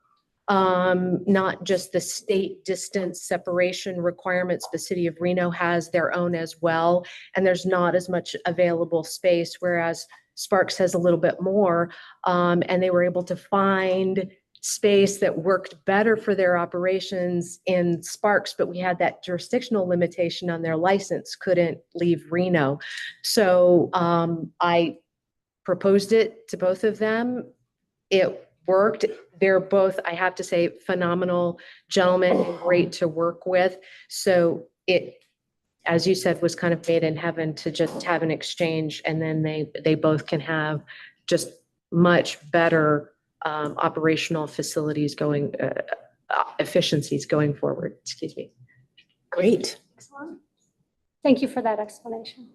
Not just the state distance separation requirements, the City of Reno has their own as well. And there's not as much available space, whereas Sparks has a little bit more. And they were able to find space that worked better for their operations in Sparks, but we had that jurisdictional limitation on their license, couldn't leave Reno. So I proposed it to both of them. It worked. They're both, I have to say, phenomenal gentlemen and great to work with. So it, as you said, was kind of made in heaven to just have an exchange, and then they both can have just much better operational facilities going, efficiencies going forward. Excuse me. Great. Excellent. Thank you for that explanation.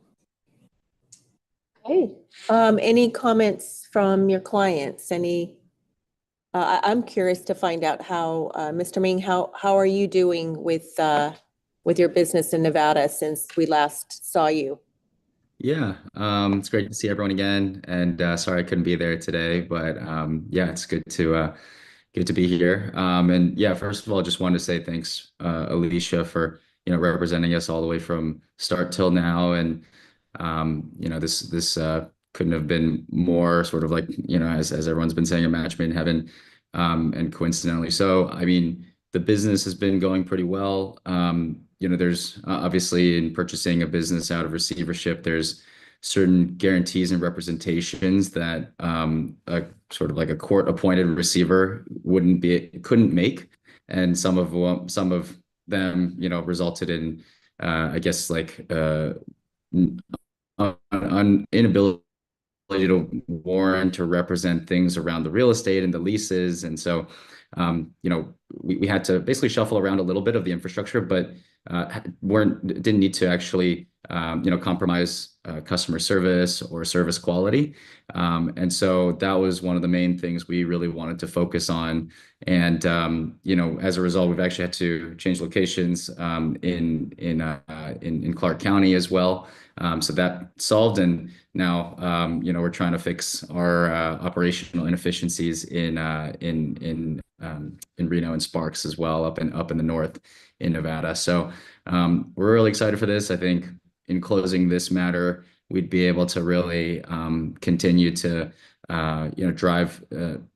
Okay. Any comments from your clients? I'm curious to find out how, Mr. Ming, how are you doing with your business in Nevada since we last saw you? Yeah, it's great to see everyone again, and sorry I couldn't be there today, but yeah, it's good to be here. And yeah, first of all, I just wanted to say thanks, Alicia, for representing us all the way from start till now, and this couldn't have been more sort of like as everyone's been saying, a match made in heaven, and coincidentally. So I mean, the business has been going pretty well. There's obviously in purchasing a business out of receivership, there's certain guarantees and representations that a sort of like a court-appointed receiver couldn't make, and some of them, resulted in, I guess, like inability to warrant or represent things around the real estate and the leases, and so we had to basically shuffle around a little bit of the infrastructure, but didn't need to actually compromise customer service or service quality, and so that was one of the main things we really wanted to focus on. And as a result, we've actually had to change locations in Clark County as well. So that solved, and now we're trying to fix our operational inefficiencies in Reno and Sparks as well, up in the north in Nevada. So we're really excited for this. I think in closing this matter, we'd be able to really continue to drive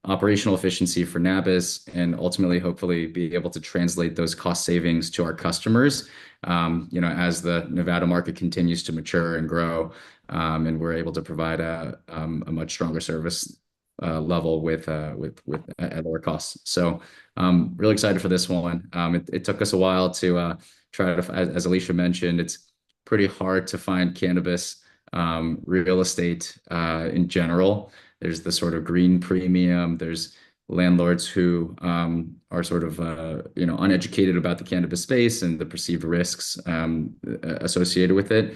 operational efficiency for Nabis, and ultimately, hopefully, be able to translate those cost savings to our customers. As the Nevada market continues to mature and grow, and we're able to provide a much stronger service level with at lower costs. So really excited for this one. It took us a while to try to, as Alicia mentioned, it's pretty hard to find cannabis real estate in general. There's the sort of green premium. There's landlords who are sort of uneducated about the cannabis space and the perceived risks associated with it.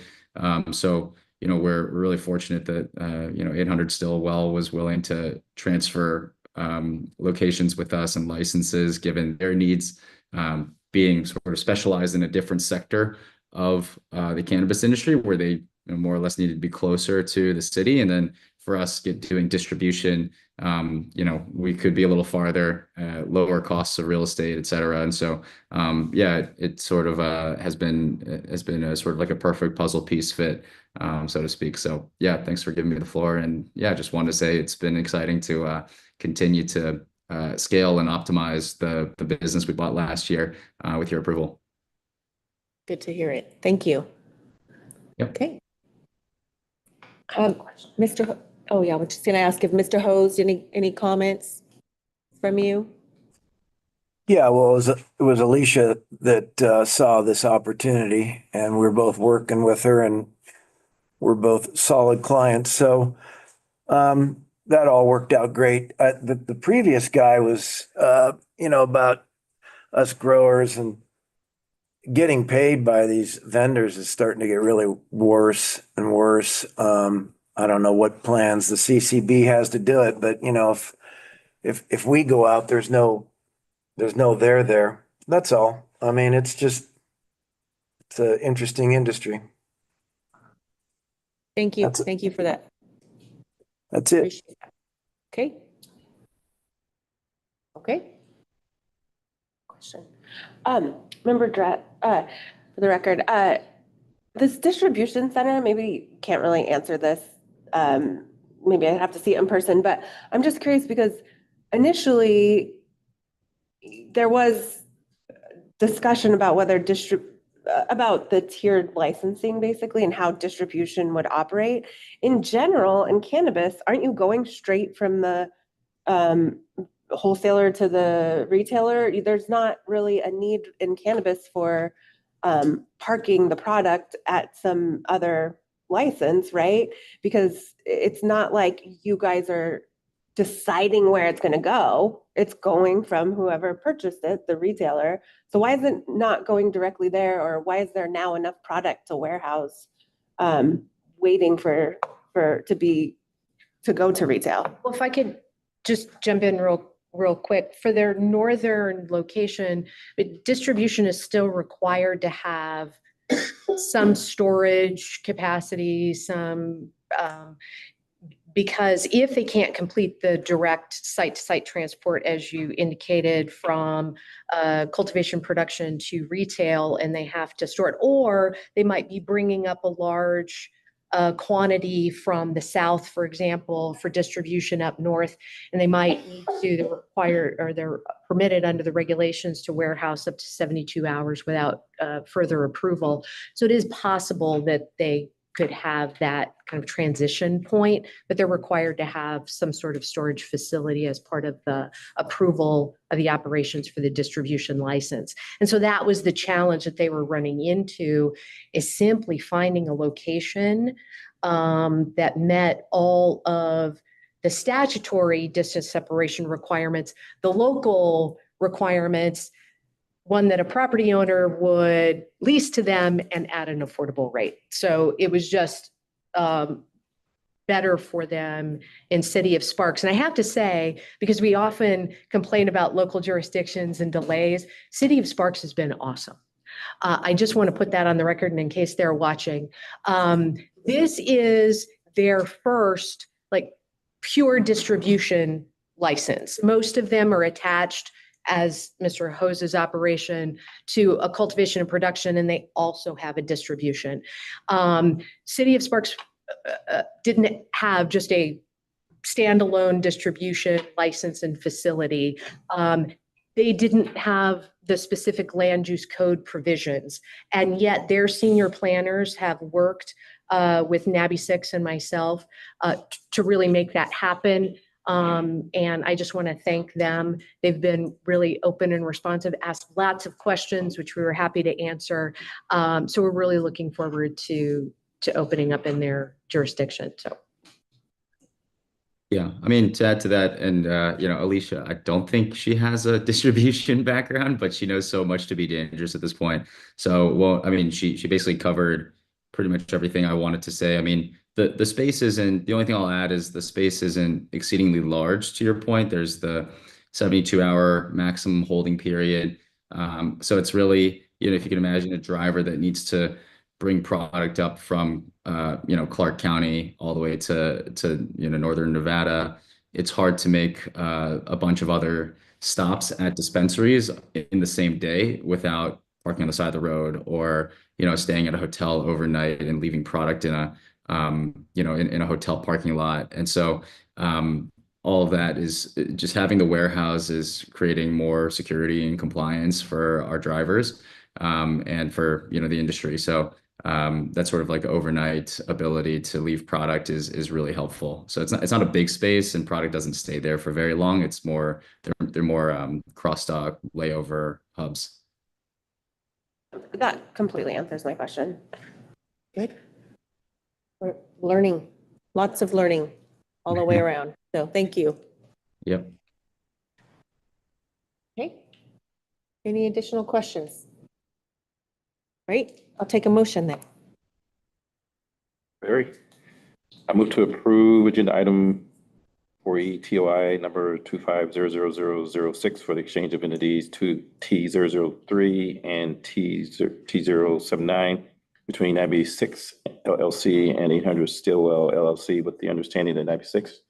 So we're really fortunate that 800 Stillwell was willing to transfer locations with us and licenses, given their needs, being sort of specialized in a different sector of the cannabis industry, where they more or less needed to be closer to the city. And then for us doing distribution, we could be a little farther, lower costs of real estate, et cetera. And so, it sort of has been a sort of like a perfect puzzle piece fit, so to speak. So yeah, thanks for giving me the floor. And yeah, just wanted to say it's been exciting to continue to scale and optimize the business we bought last year with your approval. Good to hear it. Thank you. Yep. Okay. Oh yeah, we're just gonna ask if Mr. Hose, any comments from you? Yeah, well, it was Alicia that saw this opportunity, and we're both working with her, and we're both solid clients. So that all worked out great. The previous guy was, about us growers and getting paid by these vendors is starting to get really worse and worse. I don't know what plans the CCB has to do it, but if we go out, there's no there. That's all. I mean, it's an interesting industry. Thank you. Thank you for that. That's it. Appreciate that. Okay. Okay. Question. Member Drat, for the record, this distribution center, maybe can't really answer this. Maybe I'd have to see it in person, but I'm just curious because initially there was discussion about whether about the tiered licensing basically and how distribution would operate. In general, in cannabis, aren't you going straight from the wholesaler to the retailer? There's not really a need in cannabis for parking the product at some other license, right? Because it's not like you guys are deciding where it's going to go. It's going from whoever purchased it, the retailer. So why is it not going directly there, or why is there now enough product to warehouse waiting to go to retail? Well, if I could just jump in real quick, for their northern location, distribution is still required to have some storage capacity, because if they can't complete the direct site-to-site transport, as you indicated, from cultivation production to retail, and they have to store it, or they might be bringing up a large quantity from the south, for example, for distribution up north, and they might need to they're permitted under the regulations to warehouse up to 72 hours without further approval. So it is possible that they could have that kind of transition point, but they're required to have some sort of storage facility as part of the approval of the operations for the distribution license. And so that was the challenge that they were running into, is simply finding a location that met all of the statutory distance separation requirements, the local requirements, one that a property owner would lease to them and at an affordable rate. So it was just better for them in City of Sparks. And I have to say, because we often complain about local jurisdictions and delays, City of Sparks has been awesome. I just want to put that on the record, and in case they're watching, this is their first pure distribution license. Most of them are attached, as Mr. Hose's operation, to a cultivation and production, and they also have a distribution. City of Sparks didn't have just a standalone distribution license and facility. They didn't have the specific land use code provisions, and yet their senior planners have worked with NABI 6 and myself to really make that happen. And I just want to thank them. They've been really open and responsive, asked lots of questions, which we were happy to answer. So we're really looking forward to opening up in their jurisdiction. So. Yeah, I mean, to add to that, and Alicia, I don't think she has a distribution background, but she knows so much to be dangerous at this point. So, well, I mean, she basically covered pretty much everything I wanted to say. I mean, the space isn't, the only thing I'll add is the space isn't exceedingly large, to your point. There's the 72-hour maximum holding period. So it's really if you can imagine a driver that needs to bring product up from, Clark County all the way to northern Nevada, it's hard to make a bunch of other stops at dispensaries in the same day without parking on the side of the road or, staying at a hotel overnight and leaving product in a, in a hotel parking lot. And so all of that is just having the warehouse is creating more security and compliance for our drivers and for, the industry. So that sort of like overnight ability to leave product is really helpful. So it's not a big space and product doesn't stay there for very long. It's more, they're more cross stock layover hubs. That completely answers my question. Good. We're learning, lots of learning all the way around. So thank you. Yep. Okay. Any additional questions? Right, I'll take a motion then. Barry, I move to approve agenda item 4E TOI number 250006 for the exchange of entities to T003 and T079 between 96 LLC and 800 Stillwell LLC, with the understanding that 96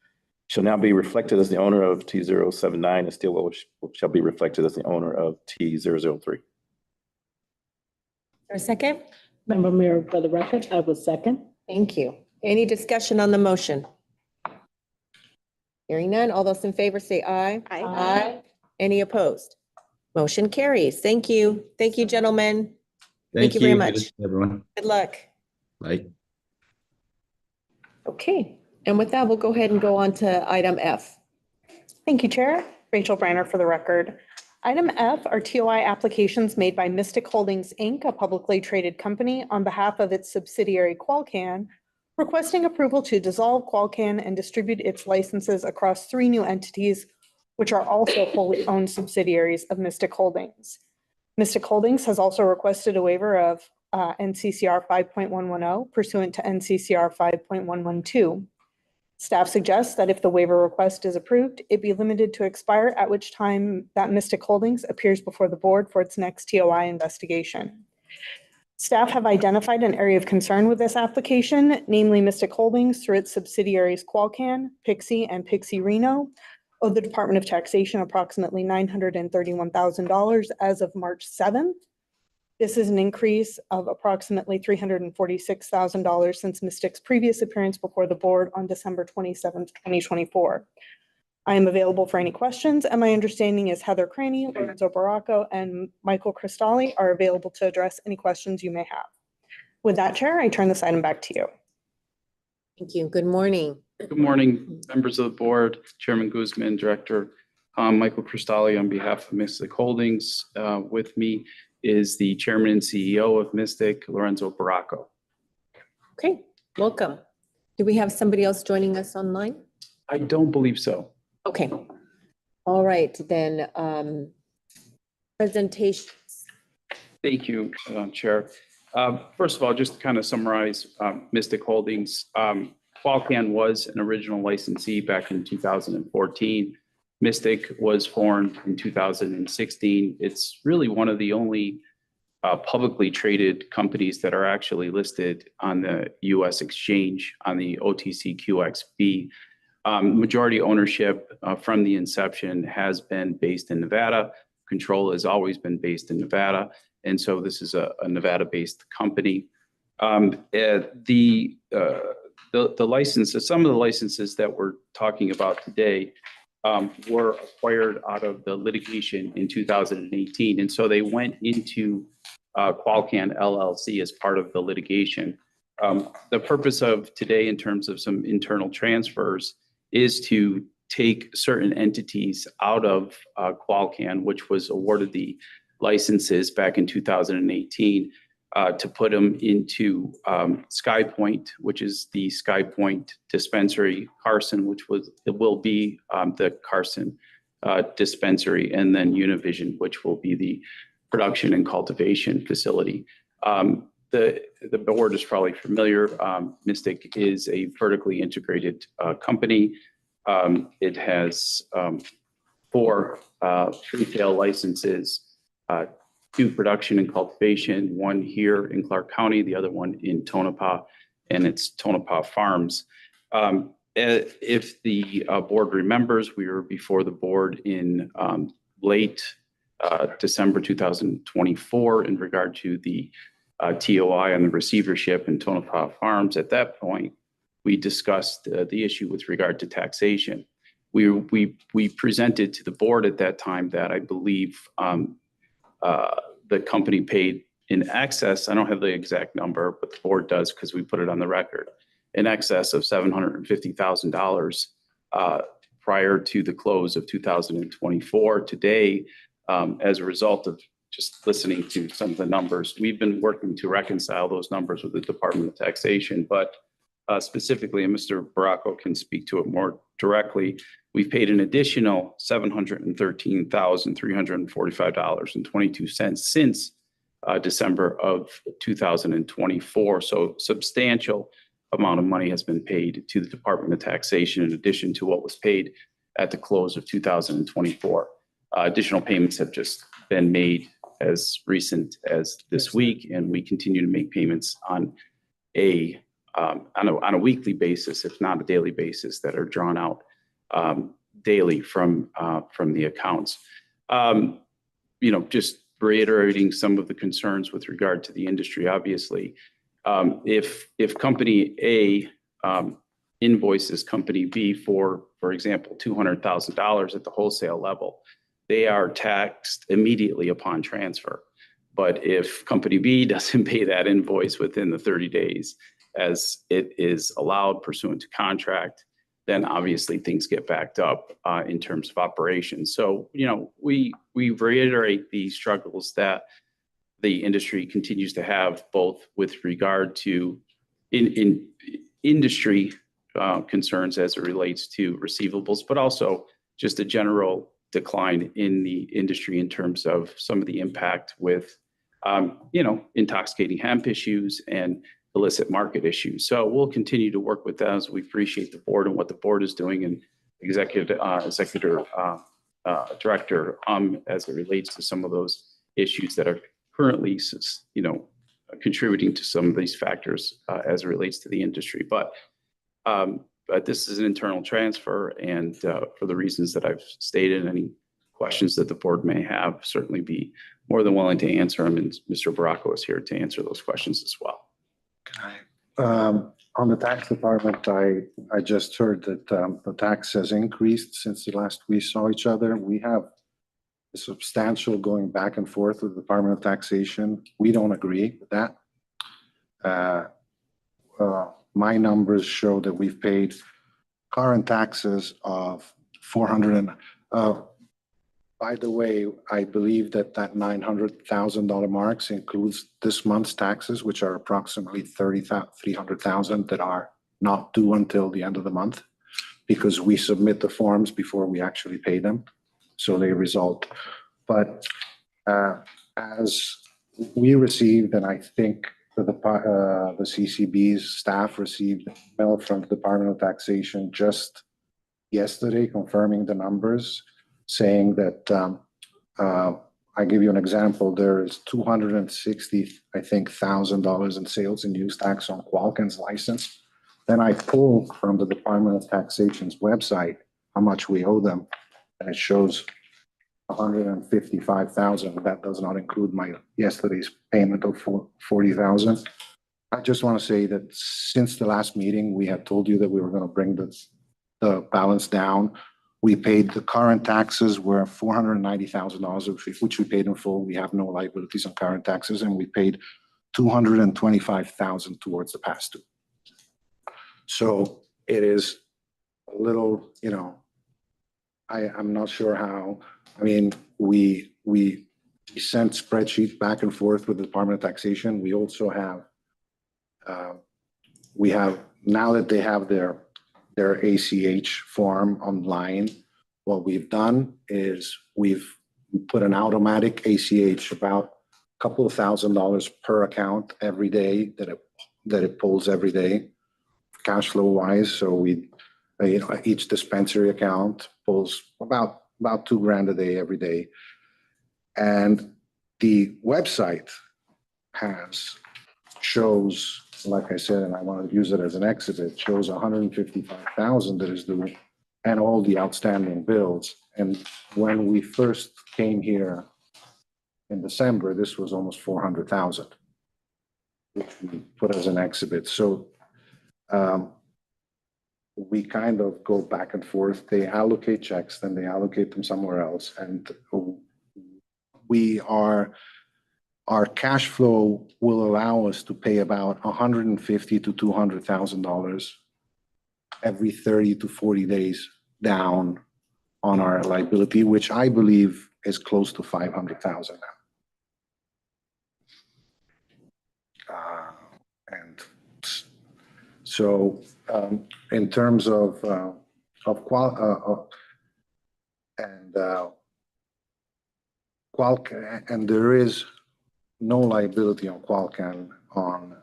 shall now be reflected as the owner of T079 and Stillwell shall be reflected as the owner of T003. For a second? Member Mayor, for the record, I will second. Thank you. Any discussion on the motion? Hearing none, all those in favor say aye. Aye. Any opposed? Motion carries. Thank you. Thank you, gentlemen. Thank you very much. Everyone. Good luck. Bye. Okay, and with that, we'll go ahead and go on to item F. Thank you, Chair. Rachel Briner for the record. Item F are TOI applications made by Mystic Holdings, Inc., a publicly traded company, on behalf of its subsidiary Qualcan, requesting approval to dissolve Qualcan and distribute its licenses across 3 new entities, which are also wholly owned subsidiaries of Mystic Holdings. Mystic Holdings has also requested a waiver of NCCR 5.110 pursuant to NCCR 5.112. Staff suggests that if the waiver request is approved, it be limited to expire, at which time that Mystic Holdings appears before the board for its next TOI investigation. Staff have identified an area of concern with this application, namely Mystic Holdings through its subsidiaries Qualcan, Pixie, and Pixie Reno, owed the Department of Taxation approximately $931,000 as of March 7th. This is an increase of approximately $346,000 since Mystic's previous appearance before the board on December 27th, 2024. I am available for any questions, and my understanding is Heather Craney, Lorenzo Baracco, and Michael Cristalli are available to address any questions you may have. With that, Chair, I turn this item back to you. Thank you. Good morning. Good morning, members of the board, Chairman Guzman, Director Michael Cristalli on behalf of Mystic Holdings. With me is the Chairman and CEO of Mystic, Lorenzo Baracco. Okay, welcome. Do we have somebody else joining us online? I don't believe so. Okay. All right, then presentations. Thank you, Chair. First of all, just to kind of summarize Mystic Holdings, Qualcan was an original licensee back in 2014. Mystic was formed in 2016. It's really one of the only publicly traded companies that are actually listed on the US exchange on the OTCQXB. Majority ownership from the inception has been based in Nevada. Control has always been based in Nevada. And so this is a Nevada-based company. The licenses, some of the licenses that we're talking about today were acquired out of the litigation in 2018. And so they went into Qualcan LLC as part of the litigation. The purpose of today in terms of some internal transfers is to take certain entities out of Qualcan, which was awarded the licenses back in 2018, to put them into SkyPoint, which is the SkyPoint dispensary, Carson, which will be the Carson dispensary, and then Univision, which will be the production and cultivation facility. The board is probably familiar. Mystic is a vertically integrated company. It has 4 retail licenses, 2 production and cultivation, 1 here in Clark County, the other one in Tonopah, and it's Tonopah Farms. If the board remembers, we were before the board in late December 2024 in regard to the TOI on the receivership in Tonopah Farms. At that point, we discussed the issue with regard to taxation. We presented to the board at that time that I believe the company paid in excess, I don't have the exact number, but the board does because we put it on the record, in excess of $750,000 prior to the close of 2024. Today, as a result of just listening to some of the numbers, we've been working to reconcile those numbers with the Department of Taxation, but specifically, and Mr. Baracco can speak to it more directly, we've paid an additional $713,345.22 since December of 2024. So substantial amount of money has been paid to the Department of Taxation in addition to what was paid at the close of 2024. Additional payments have just been made as recent as this week, and we continue to make payments on a weekly basis, if not a daily basis, that are drawn out daily from the accounts. Just reiterating some of the concerns with regard to the industry. Obviously, if Company A invoices Company B for example, $200,000 at the wholesale level, they are taxed immediately upon transfer. But if Company B doesn't pay that invoice within the 30 days, as it is allowed pursuant to contract, then obviously things get backed up in terms of operations. So, we reiterate the struggles that the industry continues to have, both with regard to in industry concerns as it relates to receivables, but also just a general decline in the industry in terms of some of the impact with, intoxicating hemp issues and illicit market issues. So we'll continue to work with those. We appreciate the board and what the board is doing, and executive director as it relates to some of those issues that are currently, contributing to some of these factors as it relates to the industry. But this is an internal transfer, and for the reasons that I've stated, any questions that the board may have, certainly be more than willing to answer them. And Mr. Baracco is here to answer those questions as well. On the tax department, I just heard that the tax has increased since the last we saw each other. We have a substantial going back and forth with the Department of Taxation. We don't agree with that. My numbers show that we've paid current taxes of $400. By the way, I believe that $900,000 marks includes this month's taxes, which are approximately $300,000 that are not due until the end of the month, because we submit the forms before we actually pay them. So they result. But as we received, and I think the CCB's staff received mail from the Department of Taxation just yesterday confirming the numbers, saying that, I give you an example, there is $260,000 in sales and use tax on Qualkin's license. Then I pull from the Department of Taxation's website how much we owe them, and it shows $155,000. That does not include my yesterday's payment of $40,000. I just want to say that since the last meeting, we had told you that we were going to bring the balance down. We paid the current taxes were $490,000, which we paid in full. We have no liabilities on current taxes, and we paid $225,000 towards the past due. So it is a little, I'm not sure how. I mean, we sent spreadsheets back and forth with the Department of Taxation. We also have, now that they have their ACH form online, what we've done is we've put an automatic ACH about a couple of $1,000s per account every day that it pulls every day, cash flow wise. So each dispensary account pulls about $2,000 a day every day. And The website shows, like I said, and I want to use it as an exhibit, shows 155,000 that is due and all the outstanding bills. And when we first came here in December, this was almost 400,000, which we put as an exhibit. So we kind of go back and forth. They allocate checks, then they allocate them somewhere else. And our cash flow will allow us to pay about $150,000 to $200,000 every 30 to 40 days down on our liability, which I believe is close to 500,000 now. And so in terms of and there is no liability on Qualcan on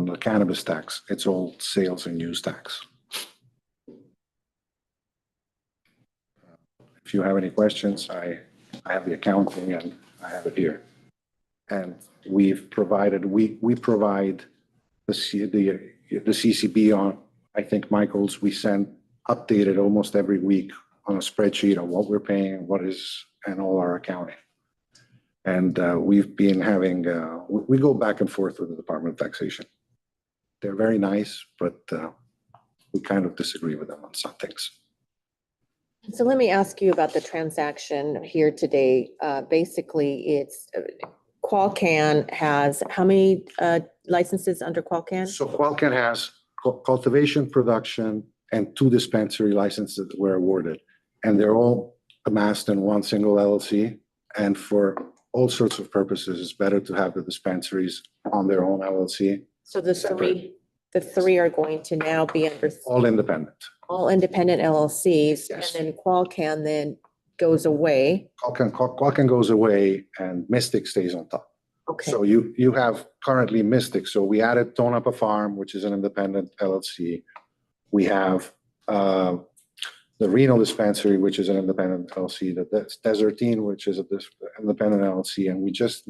the cannabis tax. It's all sales and use tax. If you have any questions, I have the accounting and I have it here. And we provide the CCB on, I think, Michael's, we send updated almost every week on a spreadsheet of what we're paying, what is, and all our accounting. And we've been having, we go back and forth with the Department of Taxation. They're very nice, but we kind of disagree with them on some things. So let me ask you about the transaction here today. Basically, it's Qualcan has how many licenses under Qualcan? So Qualcan has cultivation, production, and 2 dispensary licenses that were awarded. And they're all amassed in one single LLC. And for all sorts of purposes, it's better to have the dispensaries on their own LLC. So the three are going to now be under All independent. all independent LLCs, Yes. and then Qualcan then goes away. Qualcan goes away and Mystic stays on top. Okay. So you have currently Mystic. So we added Tonapa Farm, which is an independent LLC. We have the Reno Dispensary, which is an independent LLC, the Desertine, which is an independent LLC. And we just,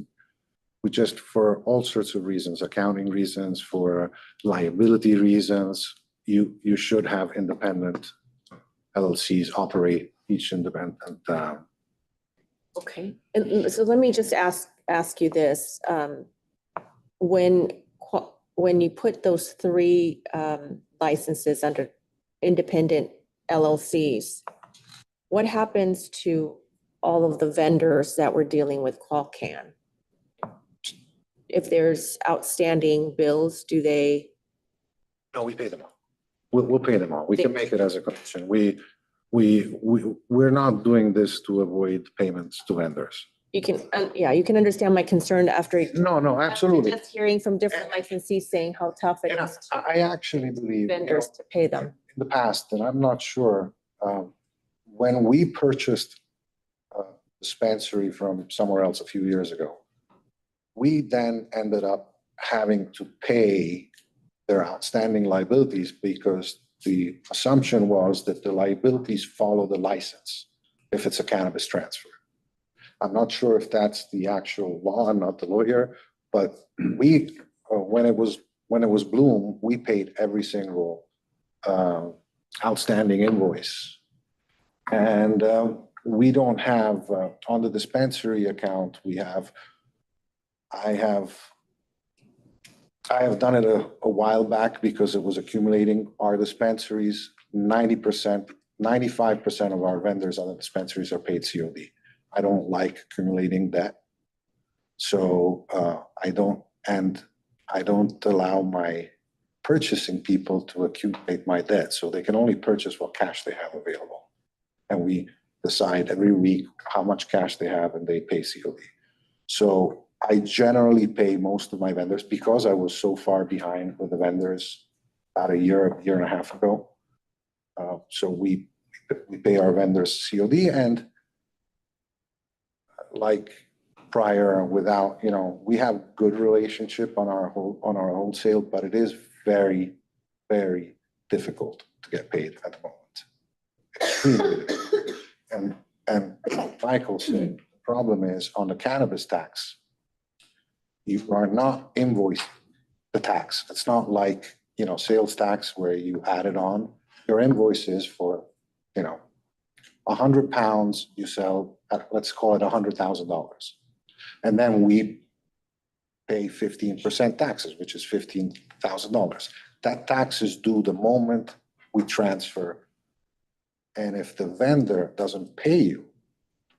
for all sorts of reasons, accounting reasons, for liability reasons, you should have independent LLCs operate each independent. Okay, and so let me just ask you this. When you put those 3 licenses under independent LLCs, what happens to all of the vendors that were dealing with Qualcan? If there's outstanding bills, do they? No, we pay them all. We'll pay them all. We can make it as a condition. We're not doing this to avoid payments to vendors. You can, you can understand my concern after. No, absolutely. Just hearing from different licensees saying how tough it is I actually believe vendors to pay them. in the past, and I'm not sure, when we purchased a dispensary from somewhere else a few years ago, we then ended up having to pay their outstanding liabilities because the assumption was that the liabilities follow the license if it's a cannabis transfer. I'm not sure if that's the actual law. I'm not the lawyer, but we, when it was Bloom, we paid every single outstanding invoice. And we don't have, on the dispensary account, I have done it a while back because it was accumulating. Our dispensaries, 90%, 95% of our vendors on the dispensaries are paid COD. I don't like accumulating debt. So I don't allow my purchasing people to accumulate my debt. So they can only purchase what cash they have available. And we decide every week how much cash they have and they pay COD. So I generally pay most of my vendors because I was so far behind with the vendors about a year and a half ago. So we pay our vendors COD, and like prior, without, we have good relationship on our wholesale, but it is very, very difficult to get paid at the moment. Extremely difficult. And Michael said, the problem is on the cannabis tax, you are not invoicing the tax. It's not like, sales tax where you add it on. Your invoice is for, 100 pounds you sell at, let's call it $100,000. And then we pay 15% taxes, which is $15,000. That tax is due the moment we transfer. And if the vendor doesn't pay you,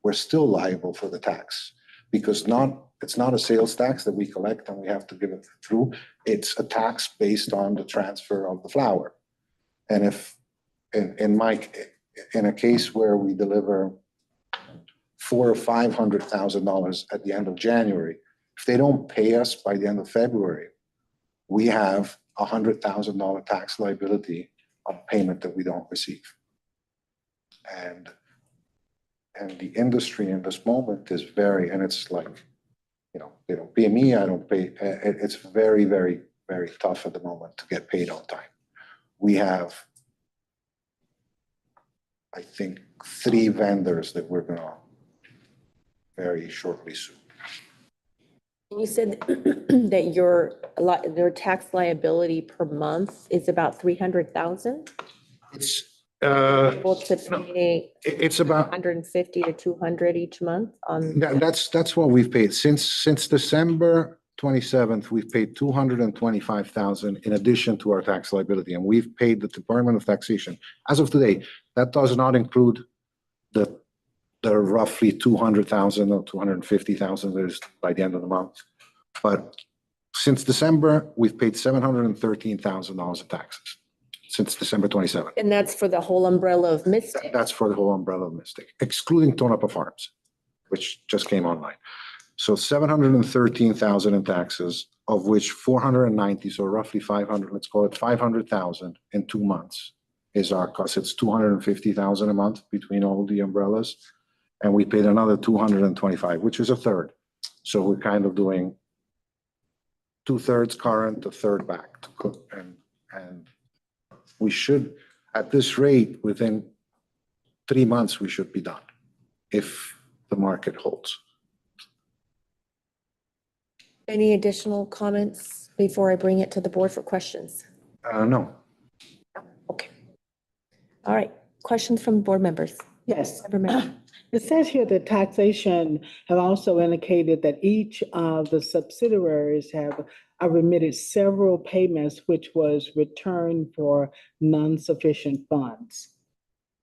we're still liable for the tax because it's not a sales tax that we collect and we have to give it through. It's a tax based on the transfer of the flower. And if in a case where we deliver $400,000 or $500,000 at the end of January, if they don't pay us by the end of February, we have $100,000 tax liability on payment that we don't receive. And the industry in this moment is and it's like, they don't pay me, I don't pay. It's very, very, very tough at the moment to get paid on time. We have, I think, 3 vendors that we're gonna very shortly sue. You said that your tax liability per month is about 300,000? It's Able to pay it's about 150 to 200 each month on. that's what we've paid since December 27th. We've paid 225,000 in addition to our tax liability, and we've paid the Department of Taxation as of today. That does not include the roughly 200,000 or 250,000 that is by the end of the month. But since December, we've paid $713,000 of taxes since December 27th. And that's for the whole umbrella of Mystic. That's for the whole umbrella of Mystic, excluding Tonopah Farms, which just came online. So 713,000 in taxes, of which 490, so roughly 500, let's call it 500,000 in 2 months is our cost. It's 250,000 a month between all the umbrellas. And we paid another 225, which is a third. So we're kind of doing 2/3 current, a third back to cook. And we should, at this rate, within 3 months, we should be done if the market holds. Any additional comments before I bring it to the board for questions? No. Okay. All right. Questions from board members? Yes. Member Mayor. It says here that taxation have also indicated that each of the subsidiaries have remitted several payments, which was returned for non-sufficient funds.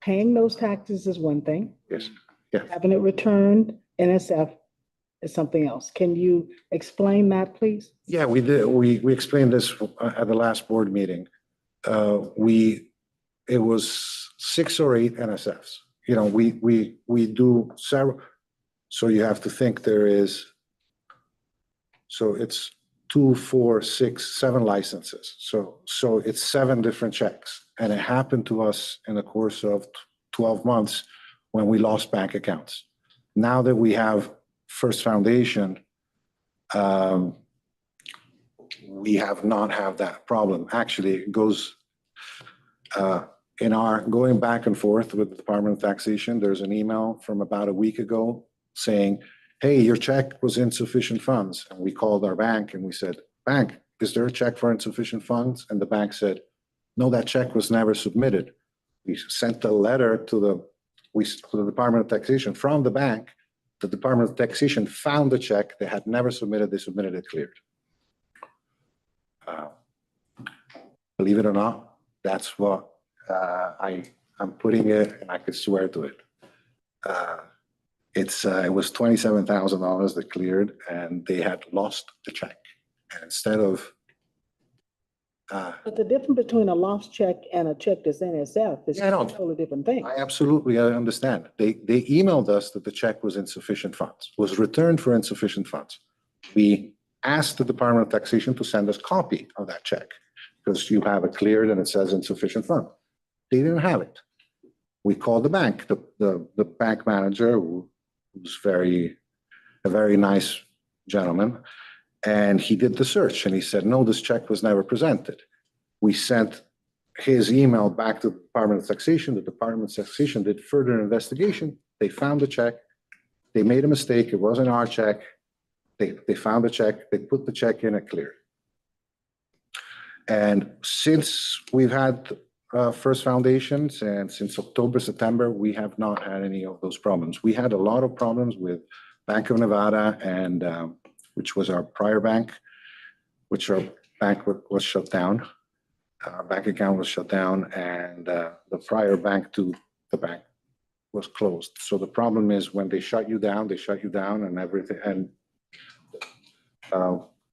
Paying those taxes is one thing. Yes. Yeah. Having it returned, NSF, is something else. Can you explain that, please? Yeah, we did. We explained this at the last board meeting. It was 6 or 8 NSFs. We do several. So you have to think so it's 2, 4, 6, 7 licenses. So it's 7 different checks. And it happened to us in the course of 12 months when we lost bank accounts. Now that we have First Foundation, we have not had that problem. Actually, it goes in our going back and forth with the Department of Taxation. There's an email from about a week ago saying, hey, your check was insufficient funds. And we called our bank and we said, bank, is there a check for insufficient funds? And the bank said, no, that check was never submitted. We sent a letter to the Department of Taxation from the bank. The Department of Taxation found the check. They had never submitted. They submitted it cleared. Believe it or not, that's what I'm putting it, and I could swear to it. It was $27,000 that cleared, and they had lost the check. And instead of But the difference between a lost check and a check that's NSF is a totally different thing. I understand. They emailed us that the check was insufficient funds, was returned for insufficient funds. We asked the Department of Taxation to send us a copy of that check because you have it cleared and it says insufficient funds. They didn't have it. We called the bank. The bank manager, who's a very nice gentleman, and he did the search and he said, no, this check was never presented. We sent his email back to the Department of Taxation. The Department of Taxation did further investigation. They found the check. They made a mistake. It wasn't our check. They found the check, they put the check in, it cleared. And since we've had First Foundations and since October, September, we have not had any of those problems. We had a lot of problems with Bank of Nevada and which was our prior bank, which our bank was shut down. Our bank account was shut down and the prior bank to the bank was closed. So the problem is when they shut you down and everything. And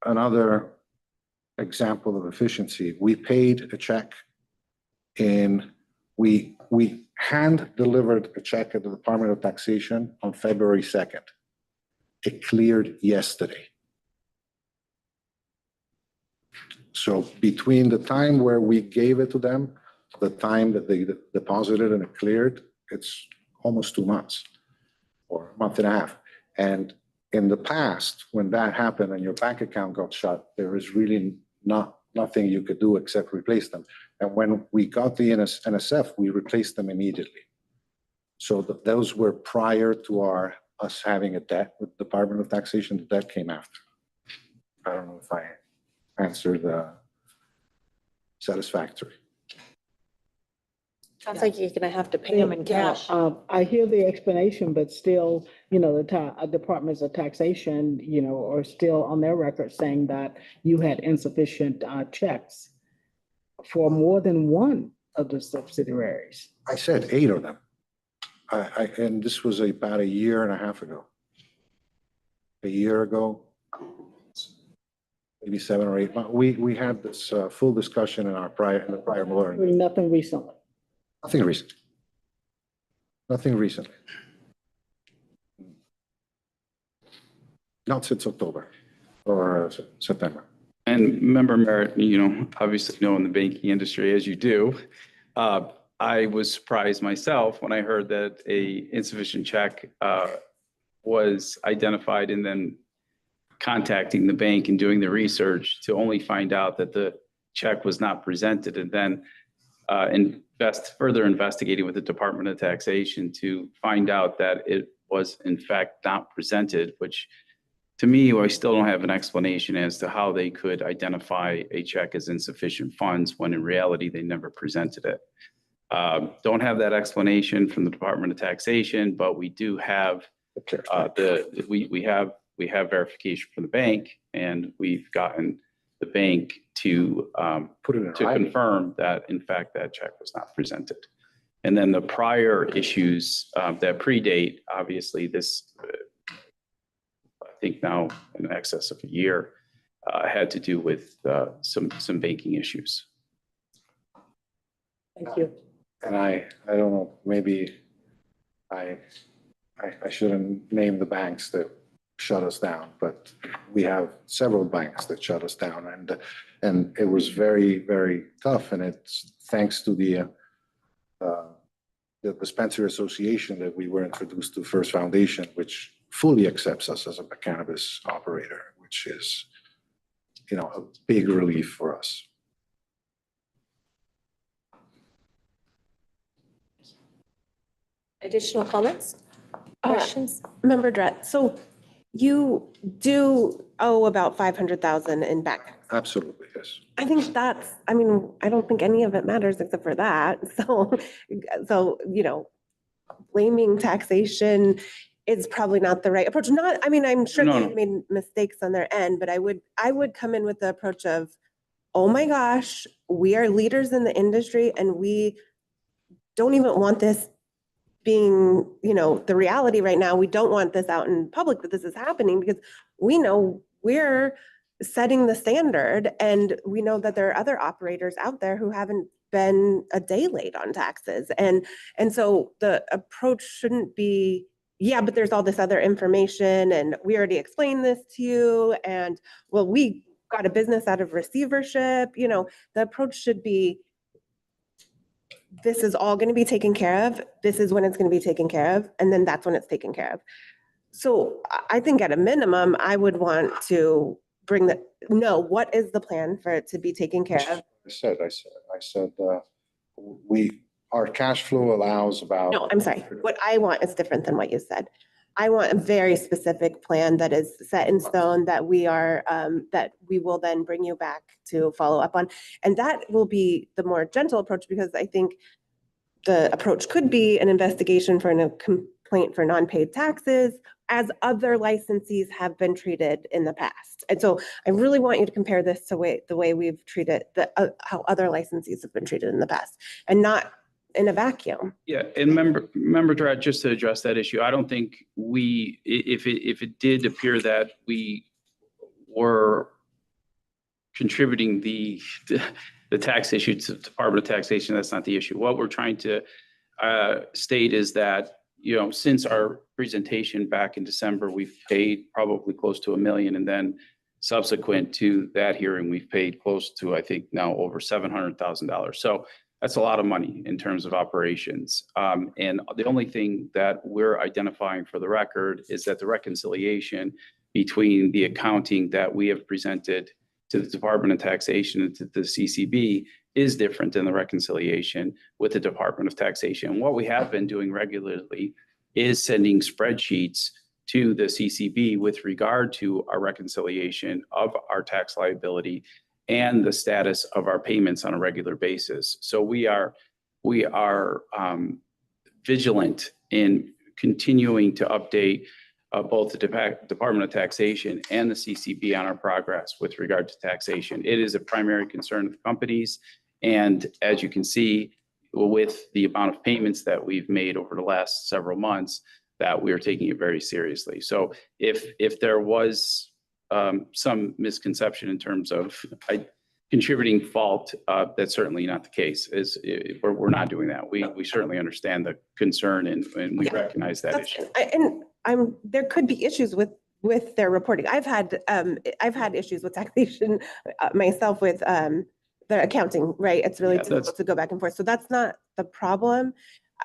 another example of efficiency, we paid a check we hand delivered a check at the Department of Taxation on February 2nd. It cleared yesterday. So between the time where we gave it to them, the time that they deposited and it cleared, it's almost 2 months or a month and a half. And in the past, when that happened and your bank account got shut, there was really nothing you could do except replace them. And when we got the NSF, we replaced them immediately. So those were prior to us having a debt with the Department of Taxation. The debt came after. I don't know if I answered satisfactory. Sounds like you're gonna have to pay them in cash. I hear the explanation, but still, the departments of taxation, are still on their record saying that you had insufficient checks for more than one of the subsidiaries. I said 8 of them. And this was about a year and a half ago. A year ago, maybe 7 or 8 months. We had this full discussion in the prior board. Nothing recently. Nothing recent. Nothing recently. Not since October or September. And Member Merritt, obviously knowing the banking industry as you do, I was surprised myself when I heard that a insufficient check was identified and then contacting the bank and doing the research to only find out that the check was not presented and then further investigating with the Department of Taxation to find out that it was in fact not presented, which to me, I still don't have an explanation as to how they could identify a check as insufficient funds when in reality they never presented it. Don't have that explanation from the Department of Taxation, but we do have we have verification from the bank, and we've gotten the bank to confirm that in fact that check was not presented. And then the prior issues that predate, obviously this, I think now in excess of a year, had to do with some banking issues. Thank you. And I don't know, maybe I shouldn't name the banks that shut us down, but we have several banks that shut us down, and it was very, very tough. And it's thanks to the Dispensary Association that we were introduced to First Foundation, which fully accepts us as a cannabis operator, which is, a big relief for us. Additional comments? Questions? Member Dret, so you do owe about 500,000 in back. Absolutely, yes. I think I don't think any of it matters except for that. So, blaming taxation is probably not the right approach. I'm sure they've made mistakes on their end, but I would come in with the approach of, oh my gosh, we are leaders in the industry and we don't even want this being, the reality right now. We don't want this out in public that this is happening because we know we're setting the standard and we know that there are other operators out there who haven't been a day late on taxes. And so the approach shouldn't be, yeah, but there's all this other information and we already explained this to you. And well, we got a business out of receivership. The approach should be, this is all going to be taken care of. This is when it's going to be taken care of. And then that's when it's taken care of. So I think at a minimum, I would want to what is the plan for it to be taken care of? I said, our cash flow allows about. No, I'm sorry. What I want is different than what you said. I want a very specific plan that is set in stone that we are, that we will then bring you back to follow up on. And that will be the more gentle approach, because I think the approach could be an investigation for a complaint for non-paid taxes, as other licensees have been treated in the past. And so I really want you to compare this to the way we've treated, how other licensees have been treated in the past, and not in a vacuum. Yeah, and member Durrett, just to address that issue, I don't think if it did appear that we were contributing the tax issue to the Department of Taxation, that's not the issue. What we're trying to state is that, you know, since our presentation back in December, we've paid probably close to $1 million, and then subsequent to that hearing, we've paid close to, I think now, over $700,000. So that's a lot of money in terms of operations. And the only thing that we're identifying for the record is that the reconciliation between the accounting that we have presented to the Department of Taxation and to the CCB is different than the reconciliation with the Department of Taxation. And what we have been doing regularly is sending spreadsheets to the CCB with regard to our reconciliation of our tax liability and the status of our payments on a regular basis. So we are vigilant in continuing to update both the Department of Taxation and the CCB on our progress with regard to taxation. It is a primary concern of companies. And as you can see, with the amount of payments that we've made over the last several months, that we are taking it very seriously. So if there was some misconception in terms of contributing fault, that's certainly not the case. We're not doing that. We certainly understand the concern, and we recognize that issue. There could be issues with their reporting. I've had issues with taxation myself with the accounting, right? It's really difficult to go back and forth. So that's not the problem.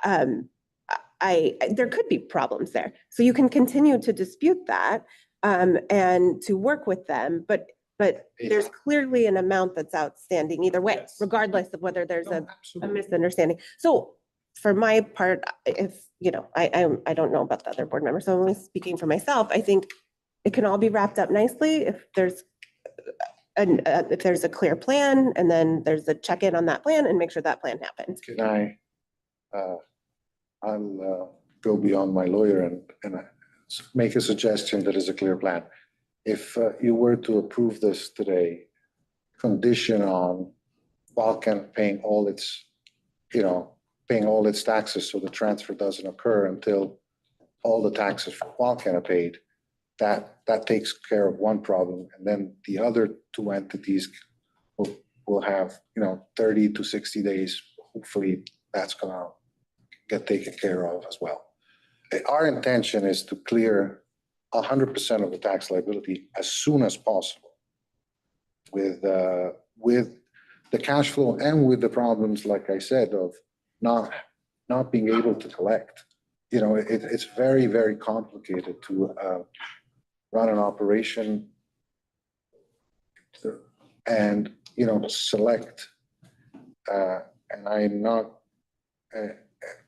There could be problems there. So you can continue to dispute that and to work with them, but there's clearly an amount that's outstanding either way, regardless of whether there's a misunderstanding. So for my part, if, you know, I don't know about the other board members, so I'm only speaking for myself. I think it can all be wrapped up nicely if there's a clear plan, and then there's a check-in on that plan and make sure that plan happens. Can I'll go beyond my lawyer and make a suggestion that is a clear plan. If you were to approve this today, condition on Vulcan paying all its taxes, so the transfer doesn't occur until all the taxes for Vulcan are paid, that takes care of one problem. And then the other two entities will have, 30 to 60 days. Hopefully that's gonna get taken care of as well. Our intention is to clear 100% of the tax liability as soon as possible with the cash flow and with the problems, like I said, of not being able to collect. It's very, very complicated to run an operation and, select, and I'm not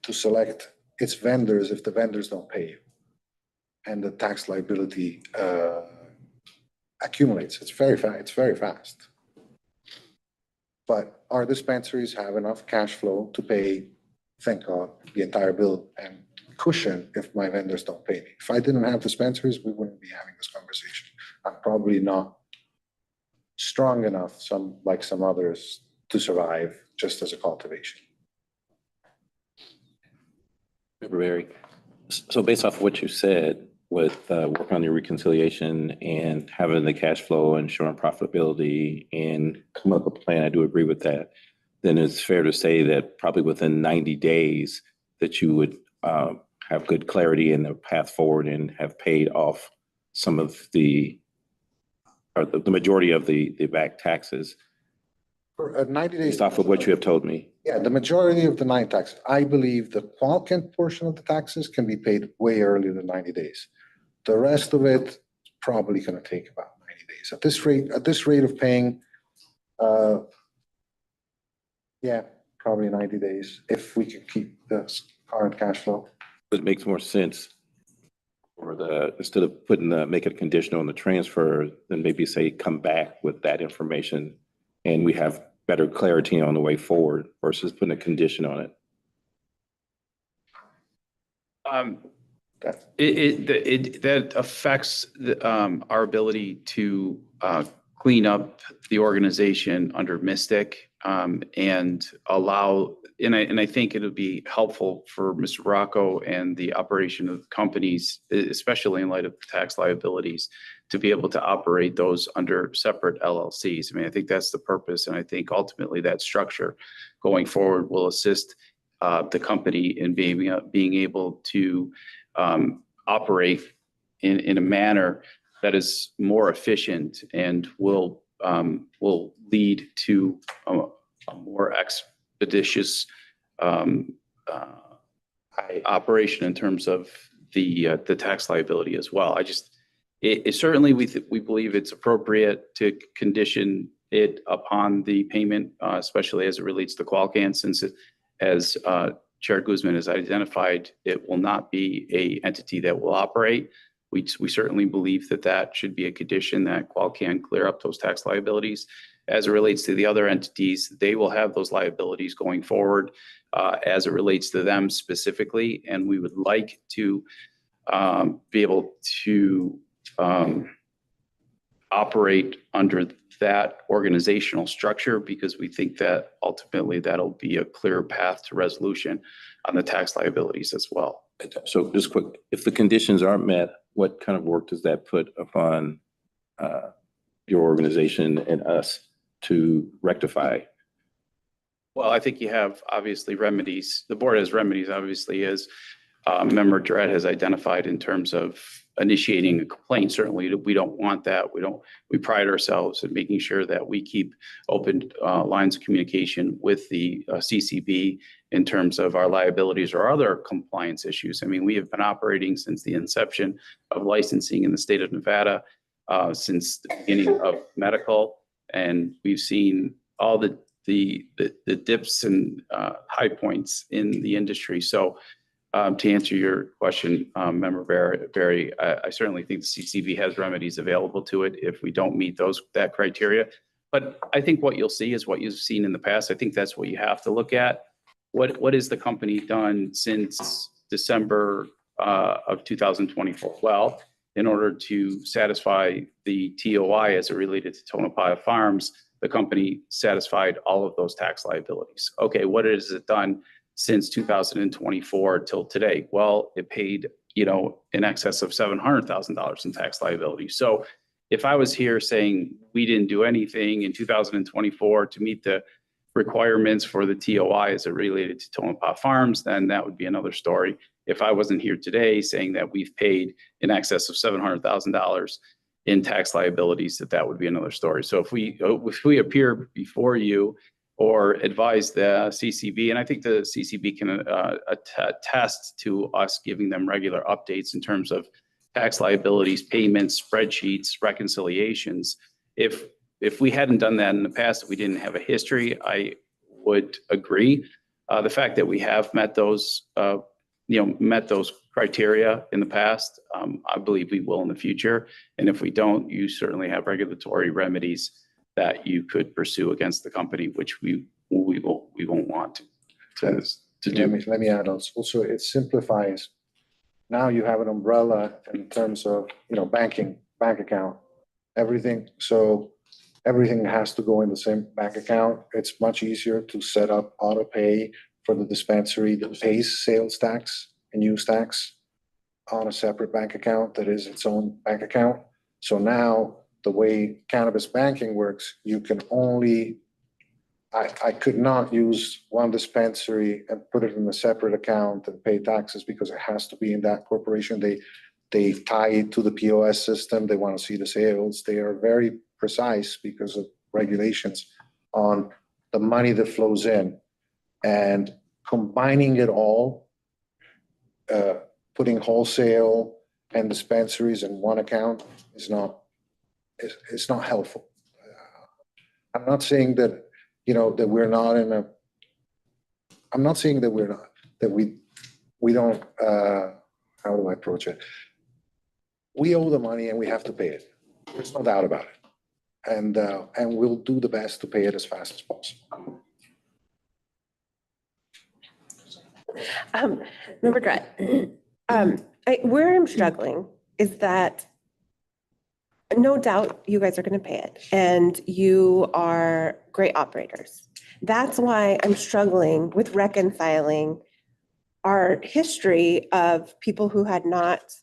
to select its vendors if the vendors don't pay you. And the tax liability accumulates. It's very fast. But our dispensaries have enough cash flow to pay, thank God, the entire bill and cushion if my vendors don't pay me. If I didn't have dispensaries, we wouldn't be having this conversation. I'm probably not strong enough, like some others, to survive just as a cultivation. Member Berry, so based off of what you said, with working on your reconciliation and having the cash flow and showing profitability and coming up with a plan, I do agree with that. Then it's fair to say that probably within 90 days that you would have good clarity in the path forward and have paid off some of the majority of the back taxes. For 90 days. Based off of what you have told me. Yeah, the majority of the 9 taxes. I believe the Qualcant portion of the taxes can be paid way earlier than 90 days. The rest of it is probably going to take about 90 days. At this rate of paying, probably 90 days if we can keep the current cash flow. It makes more sense Or instead of make it conditional on the transfer, then maybe say, come back with that information and we have better clarity on the way forward versus putting a condition on it. That affects our ability to clean up the organization under Mystic and allow, and I think it'll be helpful for Mr. Rocco and the operation of companies, especially in light of tax liabilities, to be able to operate those under separate LLCs. I mean, I think that's the purpose, and I think ultimately that structure going forward will assist the company in being able to operate in a manner that is more efficient and will lead to a more expeditious operation in terms of the tax liability as well. It certainly we believe it's appropriate to condition it upon the payment, especially as it relates to Qualcan, since as Chair Guzman has identified, it will not be a entity that will operate. We certainly believe that should be a condition that Qualcan clear up those tax liabilities. As it relates to the other entities, they will have those liabilities going forward as it relates to them specifically. And we would like to be able to operate under that organizational structure, because we think that ultimately that'll be a clear path to resolution on the tax liabilities as well. So just quick, if the conditions aren't met, what kind of work does that put upon your organization and us to rectify? Well, I think you have obviously remedies. The board has remedies, obviously, as Member Durrett has identified in terms of initiating a complaint. Certainly, we don't want that. We pride ourselves in making sure that we keep open lines of communication with the CCB in terms of our liabilities or other compliance issues. I mean, we have been operating since the inception of licensing in the state of Nevada, since the beginning of medical, and we've seen all the dips and high points in the industry. So to answer your question, Member Barry, I certainly think the CCB has remedies available to it if we don't meet that criteria. But I think what you'll see is what you've seen in the past. I think that's what you have to look at. What has the company done since December of 2024? Well, in order to satisfy the TOI as it related to Tonopah Farms, the company satisfied all of those tax liabilities. Okay, what has it done since 2024 till today? Well, it paid, in excess of $700,000 in tax liability. So if I was here saying we didn't do anything in 2024 to meet the requirements for the TOI as it related to Tonopah Farms, then that would be another story. If I wasn't here today saying that we've paid in excess of $700,000 in tax liabilities, that would be another story. So if we appear before you or advise the CCB, and I think the CCB can attest to us giving them regular updates in terms of tax liabilities, payments, spreadsheets, reconciliations. If we hadn't done that in the past, if we didn't have a history, I would agree. The fact that we have met those criteria in the past, I believe we will in the future. And if we don't, you certainly have regulatory remedies that you could pursue against the company, which we won't want to do. Let me add also, it simplifies. Now you have an umbrella in terms of, bank account, everything. So everything has to go in the same bank account. It's much easier to set up auto pay for the dispensary that pays sales tax and use tax on a separate bank account that is its own bank account. So now the way cannabis banking works, you can only, I could not use one dispensary and put it in a separate account and pay taxes because it has to be in that corporation. They tie it to the POS system. They want to see the sales. They are very precise because of regulations on the money that flows in, and combining it all, putting wholesale and dispensaries in one account is not helpful. I'm not saying that, that we're not in a, I'm not saying that we don't, how do I approach it? we owe the money and we have to pay it. There's no doubt about it. And we'll do the best to pay it as fast as possible. Member Drutt, where I'm struggling is that no doubt you guys are going to pay it and you are great operators. That's why I'm struggling with reconciling our history of people who had not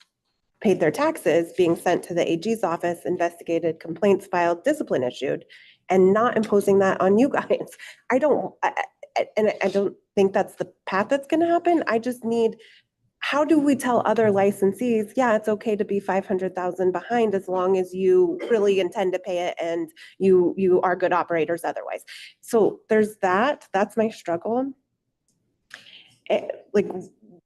paid their taxes being sent to the AG's office, investigated, complaints filed, discipline issued, and not imposing that on you guys. I don't think that's the path that's going to happen. I just need, how do we tell other licensees, yeah, it's okay to be 500,000 behind as long as you really intend to pay it and you are good operators otherwise. So there's that's my struggle. Like,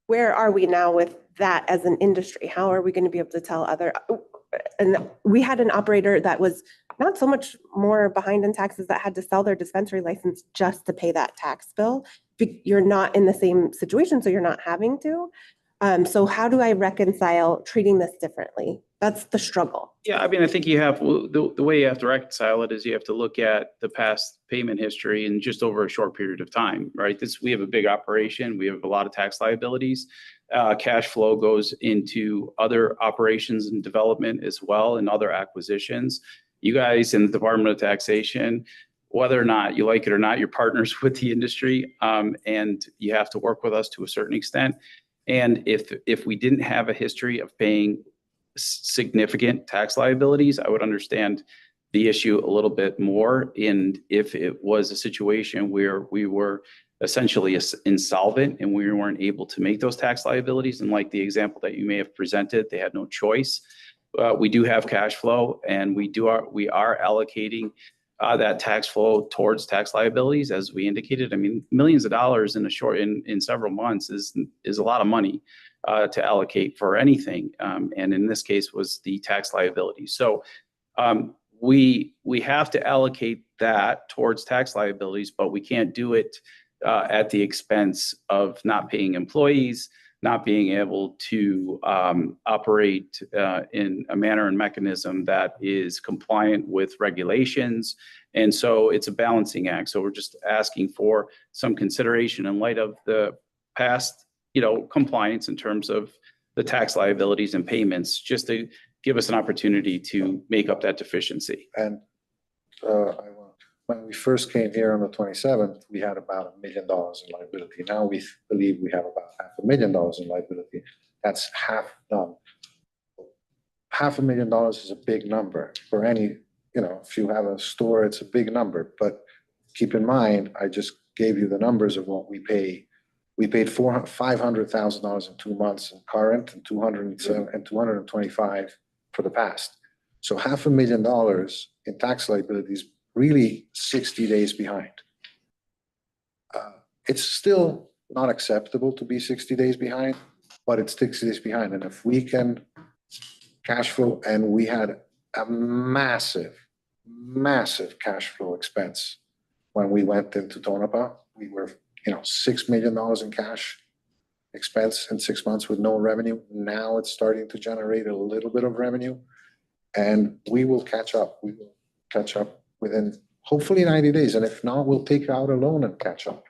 where are we now with that as an industry? How are we going to be able to tell other, and we had an operator that was not so much more behind in taxes that had to sell their dispensary license just to pay that tax bill. You're not in the same situation, so you're not having to. So how do I reconcile treating this differently? That's the struggle. Yeah, I mean, I think you have, the way you have to reconcile it is you have to look at the past payment history in just over a short period of time, right? We have a big operation. We have a lot of tax liabilities. Cash flow goes into other operations and development as well and other acquisitions. You guys in the Department of Taxation, whether or not you like it or not, you're partners with the industry, and you have to work with us to a certain extent. And if we didn't have a history of paying significant tax liabilities, I would understand the issue a little bit more. And if it was a situation where we were essentially insolvent and we weren't able to make those tax liabilities, and like the example that you may have presented, they had no choice. We do have cash flow, and we are allocating that tax flow towards tax liabilities, as we indicated. I mean, millions of dollars in several months is a lot of money to allocate for anything. And in this case was the tax liability. So we have to allocate that towards tax liabilities, but we can't do it at the expense of not paying employees, not being able to operate in a manner and mechanism that is compliant with regulations. And so it's a balancing act. So we're just asking for some consideration in light of the past, compliance in terms of the tax liabilities and payments, just to give us an opportunity to make up that deficiency. And when we first came here on the 27th, we had about $1 million in liability. Now we believe we have about $500,000 in liability. That's half done. $500,000 is a big number for any, if you have a store, it's a big number. But keep in mind, I just gave you the numbers of what we pay. We paid $500,000 in 2 months in current and $225,000 for the past. So $500,000 in tax liabilities, really 60 days behind. It's still not acceptable to be 60 days behind, but it's 60 days behind. And if we can cash flow, and we had a massive cash flow expense when we went into Tonopah. We were, $6 million in cash expense in 6 months with no revenue. Now it's starting to generate a little bit of revenue, and we will catch up. We will catch up within hopefully 90 days. And if not, we'll take out a loan and catch up.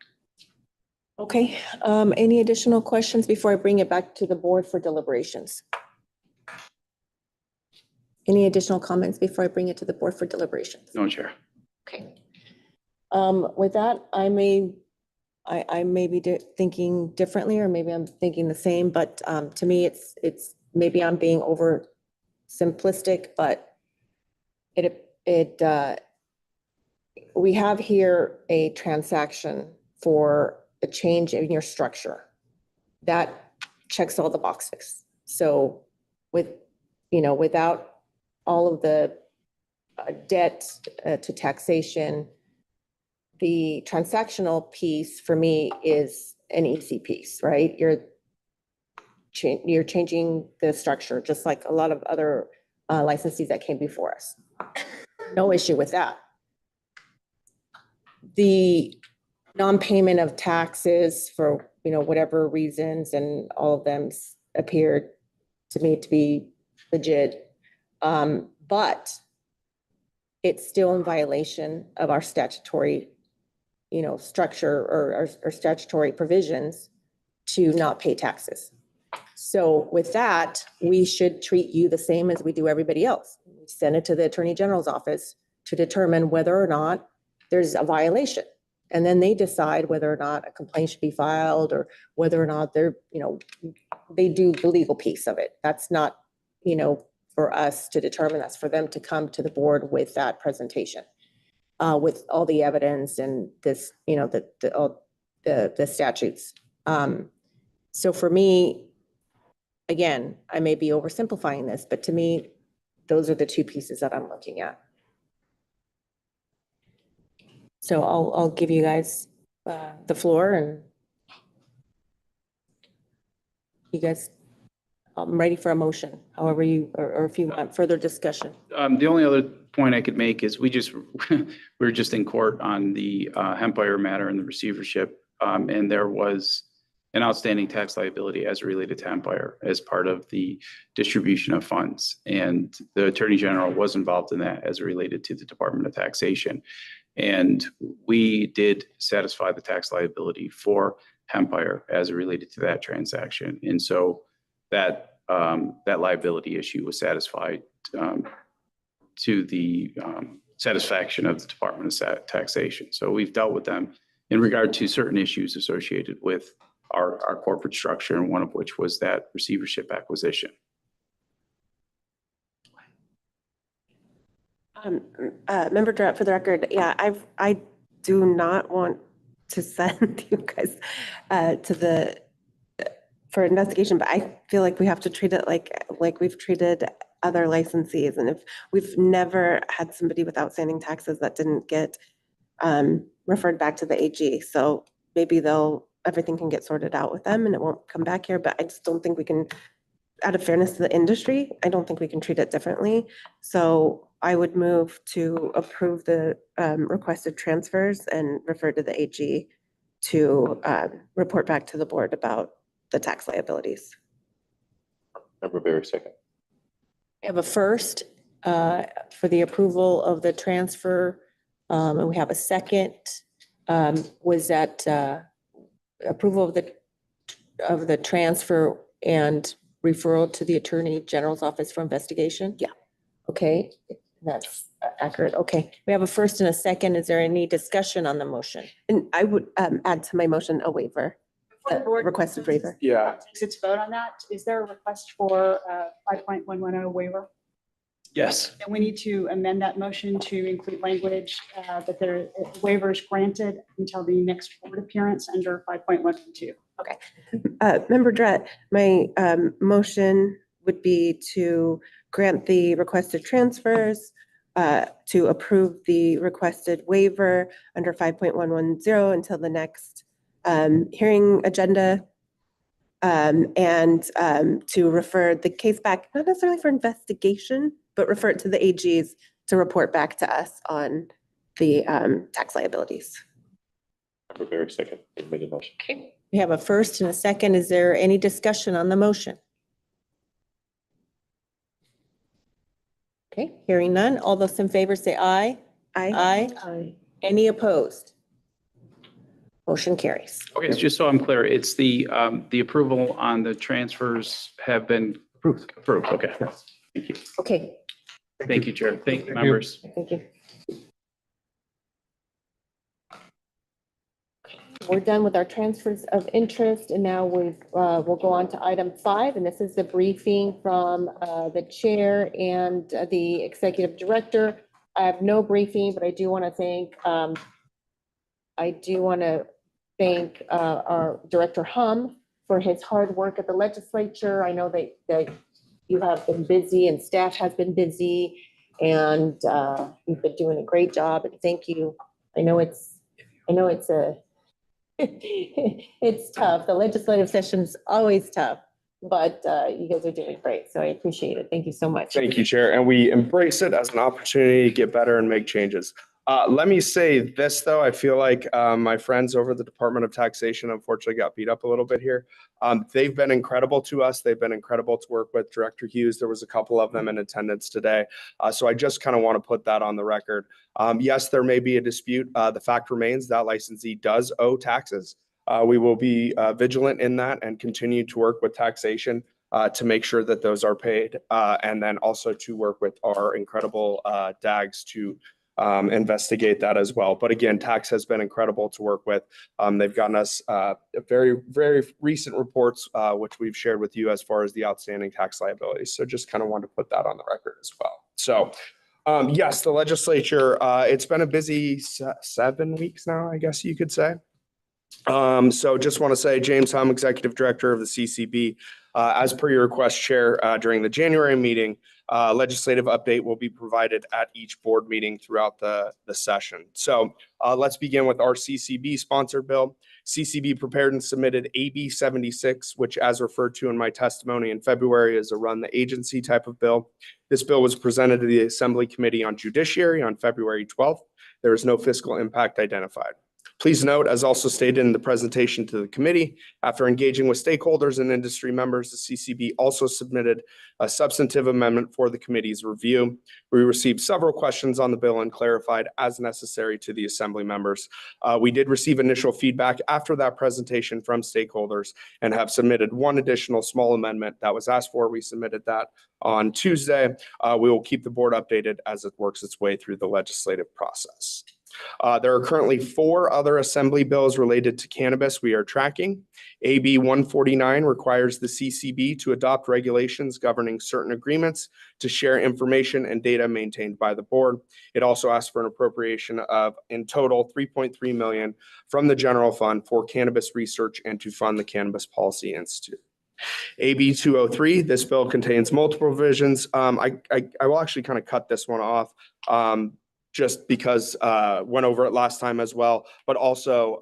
Okay, any additional questions before I bring it back to the board for deliberations? Any additional comments before I bring it to the board for deliberations? No, Chair. Okay. With that, I may be thinking differently, or maybe I'm thinking the same, but to me, it's maybe I'm being over simplistic, but we have here a transaction for a change in your structure that checks all the boxes. So without all of the debt to taxation, the transactional piece for me is an easy piece, right? You're changing the structure, just like a lot of other licensees that came before us. No issue with that. The non-payment of taxes for, whatever reasons, and all of them appeared to me to be legit. But it's still in violation of our statutory, structure or our statutory provisions to not pay taxes. So with that, we should treat you the same as we do everybody else. We send it to the Attorney General's office to determine whether or not there's a violation. And then they decide whether or not a complaint should be filed or whether or not they're, they do the legal piece of it. That's not, for us to determine. That's for them to come to the board with that presentation, with all the evidence and this, the statutes. So for me, again, I may be oversimplifying this, but to me, those are the two pieces that I'm looking at. So I'll give you guys the floor, and you guys, I'm ready for a motion, however or if you want further discussion. The only other point I could make is we were just in court on the Hempire matter and the receivership. And there was an outstanding tax liability as related to Empire as part of the distribution of funds. And the Attorney General was involved in that as related to the Department of Taxation. And we did satisfy the tax liability for Empire as related to that transaction. And so that liability issue was satisfied to the satisfaction of the Department of Taxation. So we've dealt with them in regard to certain issues associated with our corporate structure, and one of which was that receivership acquisition. Member Durrett, for the record, yeah, I do not want to send you guys for investigation, but I feel like we have to treat it like we've treated other licensees. And if we've never had somebody with outstanding taxes that didn't get referred back to the AG. So maybe everything can get sorted out with them and it won't come back here, but I just don't think we can, out of fairness to the industry, I don't think we can treat it differently. So I would move to approve the requested transfers and refer to the AG to report back to the board about the tax liabilities. Member Berry, second. We have a first for the approval of the transfer, and we have a second. Was that approval of the transfer and referral to the Attorney General's office for investigation? Yeah. Okay, that's accurate. Okay, we have a first and a second. Is there any discussion on the motion? And I would add to my motion a waiver, requested waiver. Yeah. Takes its vote on that. Is there a request for 5.110 waiver? Yes. Then we need to amend that motion to include language that the waiver is granted until the next board appearance under 5.112. Okay. Member Durrett, my motion would be to grant the requested transfers, to approve the requested waiver under 5.110 until the next hearing agenda, and to refer the case back, not necessarily for investigation, but refer it to the AGs to report back to us on the tax liabilities. Member Berry, second. You made a motion. Okay, we have a first and a second. Is there any discussion on the motion? Okay, hearing none. All those in favor say aye. Aye. Aye. Any opposed? Motion carries. Okay, just so I'm clear, it's the approval on the transfers have been approved. Approved, okay. Thank you. Okay, Thank you, Chair. Thank you, members. thank you. We're done with our transfers of interest, and now we'll go on to item 5, and this is the briefing from the chair and the executive director. I have no briefing, but I do want to thank our Director Hum for his hard work at the legislature. I know that you have been busy and staff has been busy, and you've been doing a great job, and thank you. I know it's it's tough. The legislative session's always tough, but you guys are doing great. So I appreciate it. Thank you so much. Thank you, Chair. And we embrace it as an opportunity to get better and make changes. Let me say this, though. I feel like my friends over the Department of Taxation unfortunately got beat up a little bit here. They've been incredible to us. They've been incredible to work with. Director Hughes, there was a couple of them in attendance today. So I just kind of want to put that on the record. Yes, there may be a dispute. The fact remains that licensee does owe taxes. We will be vigilant in that and continue to work with taxation to make sure that those are paid. And then also to work with our incredible DAGs to investigate that as well. But again, tax has been incredible to work with. They've gotten us very, very recent reports, which we've shared with you as far as the outstanding tax liabilities. So just kind of wanted to put that on the record as well. So yes, the legislature, it's been a busy 7 weeks now, I guess you could say. So just want to say, James Hum, Executive Director of the CCB, as per your request, Chair, during the January meeting, legislative update will be provided at each board meeting throughout the session. So let's begin with our CCB sponsored bill. CCB prepared and submitted AB 76, which, as referred to in my testimony in February, is a run the agency type of bill. This bill was presented to the Assembly Committee on Judiciary on February 12th. There is no fiscal impact identified. Please note, as also stated in the presentation to the committee, after engaging with stakeholders and industry members, the CCB also submitted a substantive amendment for the committee's review. We received several questions on the bill and clarified as necessary to the Assembly members. We did receive initial feedback after that presentation from stakeholders and have submitted one additional small amendment that was asked for. We submitted that on Tuesday. We will keep the board updated as it works its way through the legislative process. There are currently 4 other Assembly bills related to cannabis we are tracking. AB 149 requires the CCB to adopt regulations governing certain agreements to share information and data maintained by the board. It also asks for an appropriation of, in total, $3.3 million from the general fund for cannabis research and to fund the Cannabis Policy Institute. AB 203, this bill contains multiple provisions. I will actually kind of cut this one off. Just because went over it last time as well, but also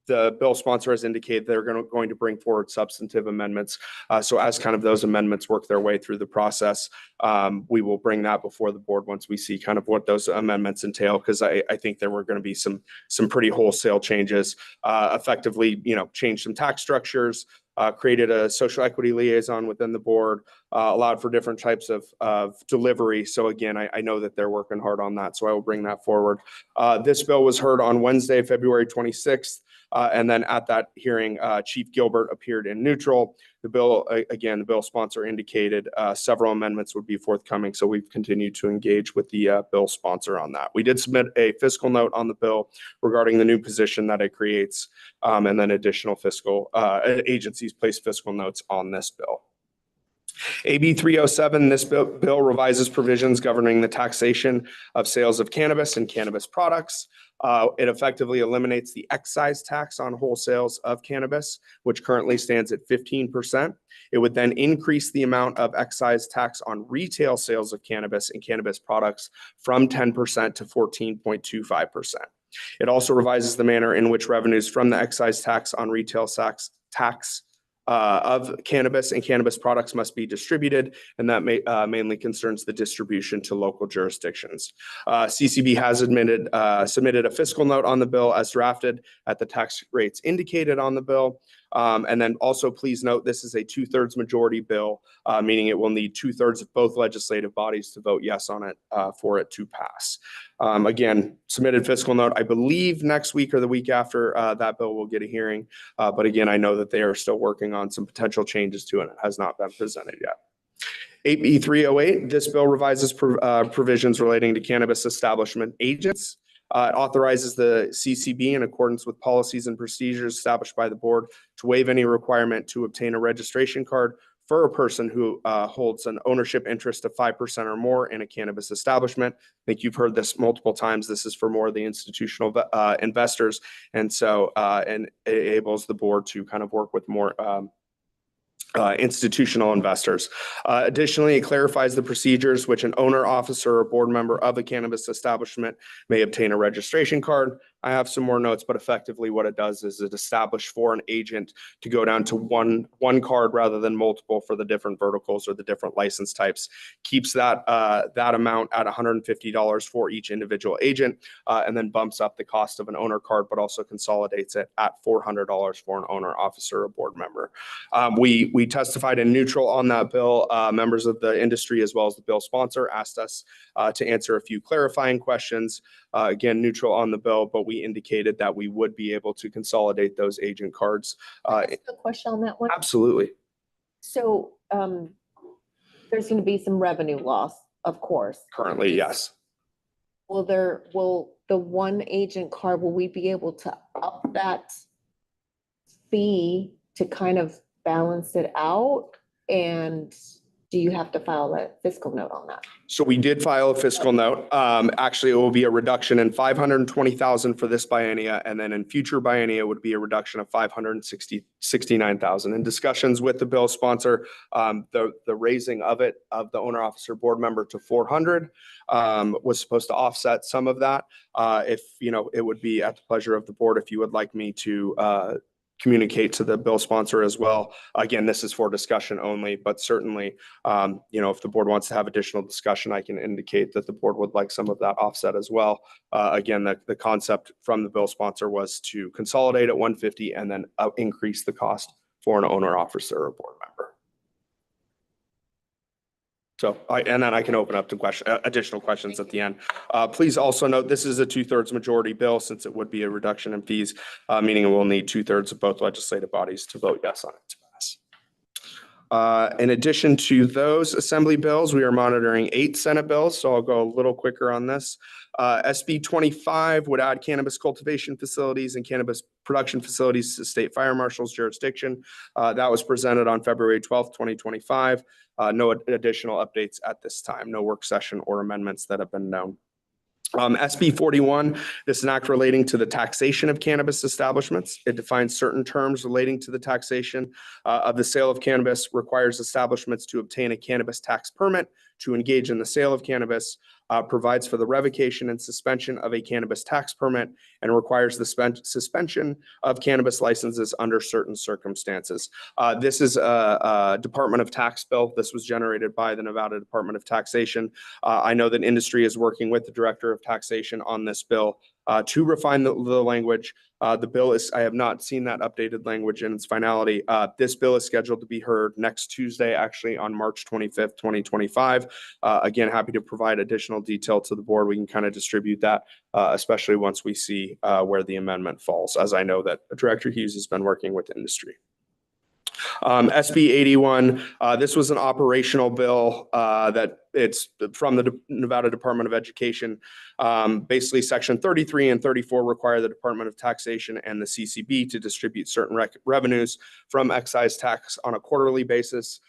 the bill sponsor has indicated they're going to bring forward substantive amendments. So as kind of those amendments work their way through the process, we will bring that before the board once we see kind of what those amendments entail, because I think there were going to be some pretty wholesale changes, effectively, change some tax structures, created a social equity liaison within the board, allowed for different types of delivery. So again, I know that they're working hard on that, so I will bring that forward. This bill was heard on Wednesday, February 26th. And then at that hearing, Chief Gilbert appeared in neutral. The bill, again, the bill sponsor indicated several amendments would be forthcoming. So we've continued to engage with the bill sponsor on that. We did submit a fiscal note on the bill regarding the new position that it creates, and then additional fiscal agencies place fiscal notes on this bill. AB 307, this bill revises provisions governing the taxation of sales of cannabis and cannabis products. It effectively eliminates the excise tax on wholesales of cannabis, which currently stands at 15%. It would then increase the amount of excise tax on retail sales of cannabis and cannabis products from 10% to 14.25%. It also revises the manner in which revenues from the excise tax on retail tax of cannabis and cannabis products must be distributed, and that mainly concerns the distribution to local jurisdictions. CCB has submitted a fiscal note on the bill as drafted at the tax rates indicated on the bill. And then also please note, this is a 2/3 majority bill, meaning it will need 2/3 of both legislative bodies to vote yes on it for it to pass. Again, submitted fiscal note, I believe next week or the week after that bill will get a hearing. But again, I know that they are still working on some potential changes to it. It has not been presented yet. AB 308, this bill revises provisions relating to cannabis establishment agents. It authorizes the CCB, in accordance with policies and procedures established by the board, to waive any requirement to obtain a registration card for a person who holds an ownership interest of 5% or more in a cannabis establishment. I think you've heard this multiple times. This is for more of the institutional investors. And so and it enables the board to kind of work with more institutional investors. Additionally, it clarifies the procedures which an owner, officer, or board member of a cannabis establishment may obtain a registration card. I have some more notes, but effectively what it does is it established for an agent to go down to one card rather than multiple for the different verticals or the different license types. Keeps that amount at $150 for each individual agent, and then bumps up the cost of an owner card, but also consolidates it at $400 for an owner, officer, or board member. We testified in neutral on that bill. Members of the industry as well as the bill sponsor asked us to answer a few clarifying questions. Again, neutral on the bill, but we indicated that we would be able to consolidate those agent cards. A question on that one? Absolutely. So there's going to be some revenue loss, of course. Currently, yes. Will the one agent card, will we be able to up that fee to kind of balance it out? And do you have to file a fiscal note on that? So we did file a fiscal note. Actually, it will be a reduction in $520,000 for this biennia, and then in future biennia would be a reduction of $569,000. In discussions with the bill sponsor, the raising of the owner officer board member to 400 was supposed to offset some of that. If it would be at the pleasure of the board if you would like me to communicate to the bill sponsor as well. Again, this is for discussion only, but certainly, if the board wants to have additional discussion, I can indicate that the board would like some of that offset as well. Again, the concept from the bill sponsor was to consolidate at 150 and then increase the cost for an owner, officer, or board member. So, and then I can open up to additional questions at the end. Please also note, this is a 2/3 majority bill since it would be a reduction in fees, meaning it will need 2/3 of both legislative bodies to vote yes on it to pass. In addition to those assembly bills, we are monitoring 8 Senate bills, so I'll go a little quicker on this. SB 25 would add cannabis cultivation facilities and cannabis production facilities to state fire marshal's jurisdiction. That was presented on February 12th, 2025. No additional updates at this time, no work session or amendments that have been known. SB 41, this is an act relating to the taxation of cannabis establishments. It defines certain terms relating to the taxation of the sale of cannabis, requires establishments to obtain a cannabis tax permit to engage in the sale of cannabis, provides for the revocation and suspension of a cannabis tax permit, and requires the suspension of cannabis licenses under certain circumstances. This is a Department of Tax bill. This was generated by the Nevada Department of Taxation. I know that industry is working with the Director of Taxation on this bill to refine the language. The bill is, I have not seen that updated language in its finality. This bill is scheduled to be heard next Tuesday, actually on March 25th, 2025. Again, happy to provide additional detail to the board. We can kind of distribute that, especially once we see where the amendment falls, as I know that Director Hughes has been working with industry. SB 81, this was an operational bill that it's from the Nevada Department of Education. Basically, Section 33 and 34 require the Department of Taxation and the CCB to distribute certain revenues from excise tax on a quarterly basis.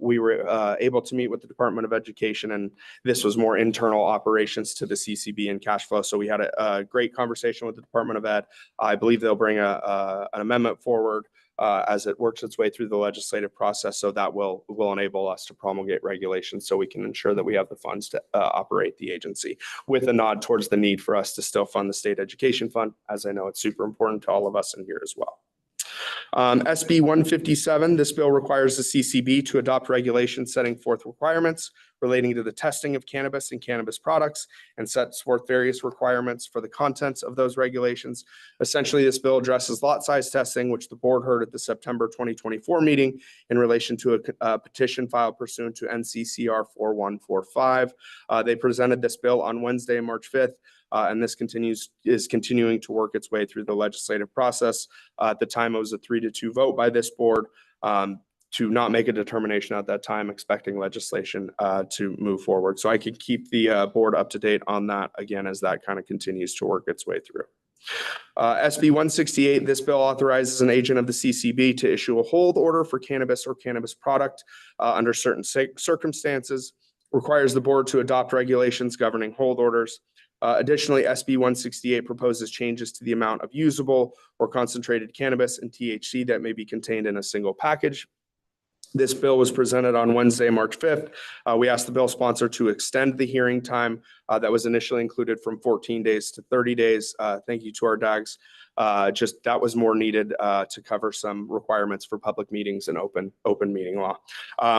We were able to meet with the Department of Education, and this was more internal operations to the CCB and cash flow. So we had a great conversation with the Department of Ed. I believe they'll bring an amendment forward as it works its way through the legislative process. So that will enable us to promulgate regulations so we can ensure that we have the funds to operate the agency, with a nod towards the need for us to still fund the state education fund, as I know it's super important to all of us in here as well. SB 157, this bill requires the CCB to adopt regulations setting forth requirements relating to the testing of cannabis and cannabis products, and sets forth various requirements for the contents of those regulations. Essentially, this bill addresses lot size testing, which the board heard at the September 2024 meeting in relation to a petition filed pursuant to NCCR 4145. They presented this bill on Wednesday, March 5th. And this is continuing to work its way through the legislative process. At the time, it was a 3-2 vote by this board to not make a determination at that time, expecting legislation to move forward. So I can keep the board up to date on that again as that kind of continues to work its way through. SB 168, this bill authorizes an agent of the CCB to issue a hold order for cannabis or cannabis product under certain circumstances, requires the board to adopt regulations governing hold orders. Additionally, SB 168 proposes changes to the amount of usable or concentrated cannabis and THC that may be contained in a single package. This bill was presented on Wednesday, March 5th. We asked the bill sponsor to extend the hearing time that was initially included from 14 days to 30 days. Thank you to our DAGs. Just that was more needed to cover some requirements for public meetings and open meeting law.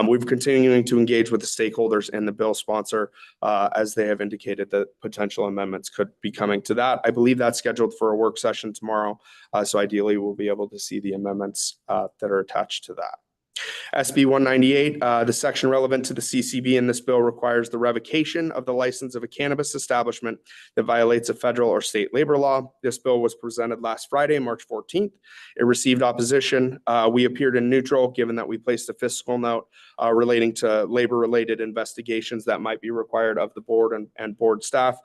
We've continuing to engage with the stakeholders and the bill sponsor as they have indicated that potential amendments could be coming to that. I believe that's scheduled for a work session tomorrow. So ideally, we'll be able to see the amendments that are attached to that. SB 198, the section relevant to the CCB in this bill requires the revocation of the license of a cannabis establishment that violates a federal or state labor law. This bill was presented last Friday, March 14th. It received opposition. We appeared in neutral, given that we placed a fiscal note relating to labor-related investigations that might be required of the board and board staff.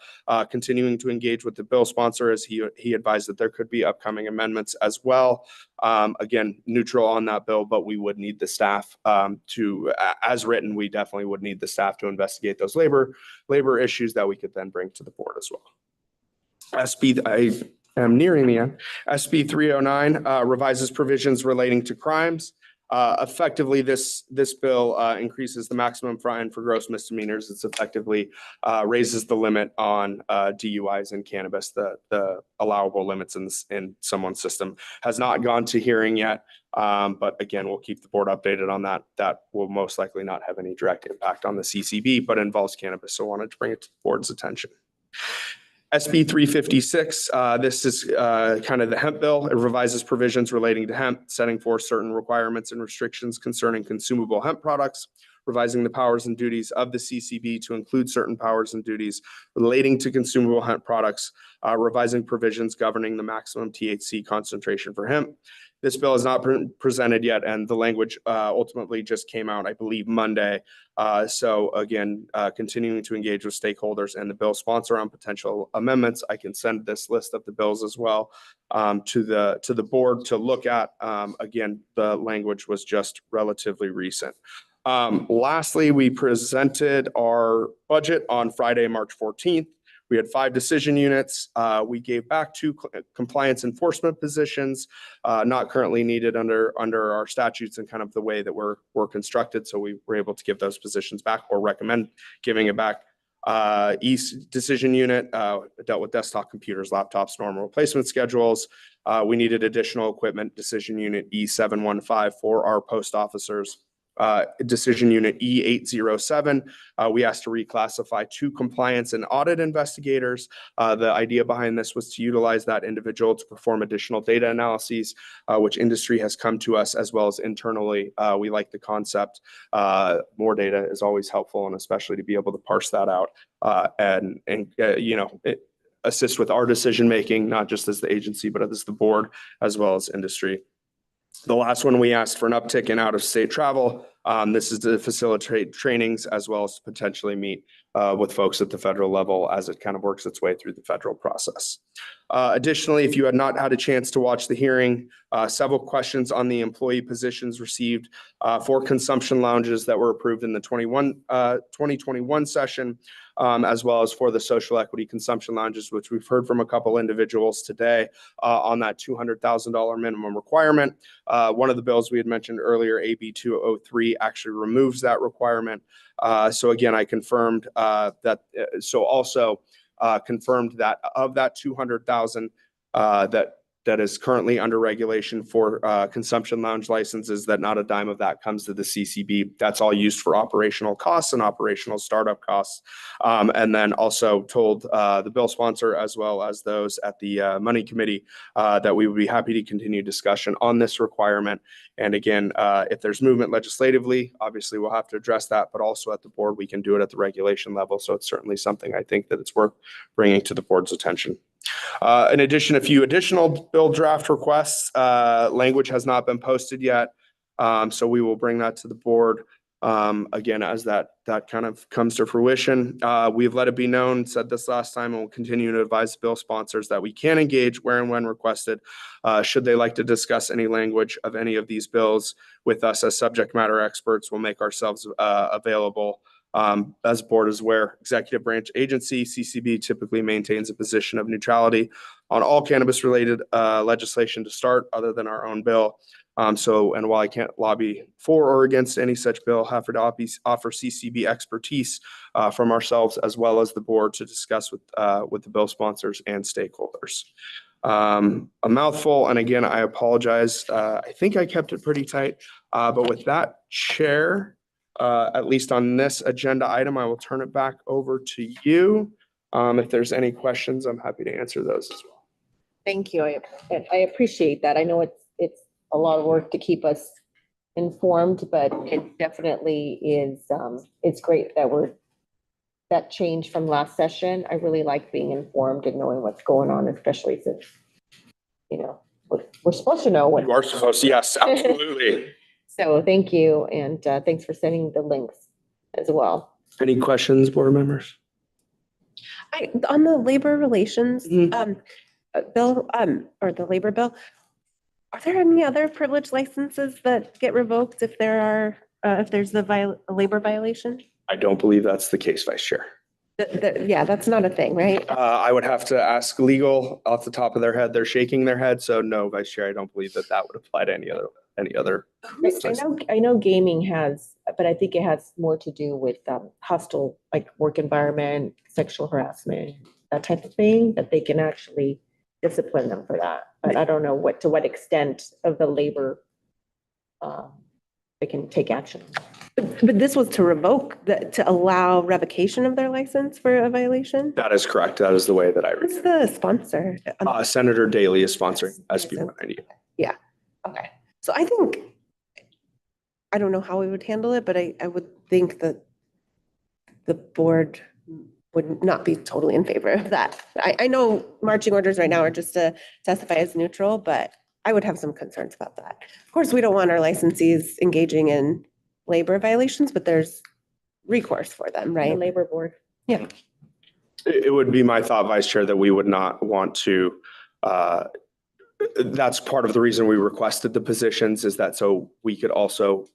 Continuing to engage with the bill sponsor as he advised that there could be upcoming amendments as well. Again, neutral on that bill, but we would need the staff as written, we definitely would need the staff to investigate those labor issues that we could then bring to the board as well. I am nearing the end. SB 309 revises provisions relating to crimes. Effectively, this bill increases the maximum fine for gross misdemeanors. It's effectively raises the limit on DUIs in cannabis. The allowable limits in someone's system has not gone to hearing yet. But again, we'll keep the board updated on that. That will most likely not have any direct impact on the CCB, but involves cannabis. So I wanted to bring it to the board's attention. SB 356, this is kind of the hemp bill. It revises provisions relating to hemp, setting forth certain requirements and restrictions concerning consumable hemp products, revising the powers and duties of the CCB to include certain powers and duties relating to consumable hemp products, revising provisions governing the maximum THC concentration for hemp. This bill is not presented yet, and the language ultimately just came out, I believe, Monday. So again, continuing to engage with stakeholders and the bill sponsor on potential amendments. I can send this list of the bills as well to the board to look at. Again, the language was just relatively recent. Lastly, we presented our budget on Friday, March 14th. We had 5 decision units. We gave back 2 compliance enforcement positions, not currently needed under our statutes and kind of the way that we're constructed. So we were able to give those positions back or recommend giving it back. East decision unit dealt with desktop computers, laptops, normal replacement schedules. We needed additional equipment. Decision unit E715 for our post officers. Decision unit E807, we asked to reclassify 2 compliance and audit investigators. The idea behind this was to utilize that individual to perform additional data analyses, which industry has come to us as well as internally. We like the concept. More data is always helpful, and especially to be able to parse that out and assist with our decision making, not just as the agency, but as the board as well as industry. The last one, we asked for an uptick in out-of-state travel. This is to facilitate trainings as well as to potentially meet with folks at the federal level as it kind of works its way through the federal process. Additionally, if you had not had a chance to watch the hearing, several questions on the employee positions received for consumption lounges that were approved in the 2021 session, as well as for the social equity consumption lounges, which we've heard from a couple individuals today on that $200,000 minimum requirement. One of the bills we had mentioned earlier, AB 203, actually removes that requirement. So again, I confirmed confirmed that of that 200,000 that is currently under regulation for consumption lounge licenses, that not a dime of that comes to the CCB. That's all used for operational costs and operational startup costs. And then also told the bill sponsor as well as those at the money committee that we would be happy to continue discussion on this requirement. And again, if there's movement legislatively, obviously we'll have to address that, but also at the board, we can do it at the regulation level. So it's certainly something I think that it's worth bringing to the board's attention. In addition, a few additional bill draft requests. Language has not been posted yet, so we will bring that to the board again as that kind of comes to fruition. We've let it be known, said this last time, and we'll continue to advise bill sponsors that we can engage where and when requested, should they like to discuss any language of any of these bills with us as subject matter experts. We'll make ourselves available. As board is aware, executive branch agency, CCB, typically maintains a position of neutrality on all cannabis related legislation to start other than our own bill. And while I can't lobby for or against any such bill, happy to offer CCB expertise from ourselves as well as the board to discuss with the bill sponsors and stakeholders. A mouthful, and again, I apologize. I think I kept it pretty tight, but with that, Chair, at least on this agenda item, I will turn it back over to you. If there's any questions, I'm happy to answer those as well. Thank you. I appreciate that. I know it's a lot of work to keep us informed, but it definitely is, it's great that that change from last session. I really like being informed and knowing what's going on, especially since, we're supposed to know what. You are supposed to, yes, absolutely. So thank you. And thanks for sending the links as well. Any questions, board members? On the labor relations, bill, or the labor bill, are there any other privilege licenses that get revoked if there's a labor violation? I don't believe that's the case, Vice Chair. Yeah, that's not a thing, right? I would have to ask legal off the top of their head. They're shaking their head. So no, Vice Chair, I don't believe that would apply to any other. I know gaming has, but I think it has more to do with hostile, like work environment, sexual harassment, that type of thing, that they can actually discipline them for that. But I don't know to what extent of the labor they can take action. But this was to revoke, to allow revocation of their license for a violation? That is correct. That is the way that I read Who's the sponsor? Senator Daley is sponsoring SB 198. Yeah, okay. So I don't know how we would handle it, but I would think that the board would not be totally in favor of that. I know marching orders right now are just to testify as neutral, but I would have some concerns about that. Of course, we don't want our licensees engaging in labor violations, but there's recourse for them, right? The labor board. Yeah. It would be my thought, Vice Chair, that we would not want to, that's part of the reason we requested the positions, is that so we could also,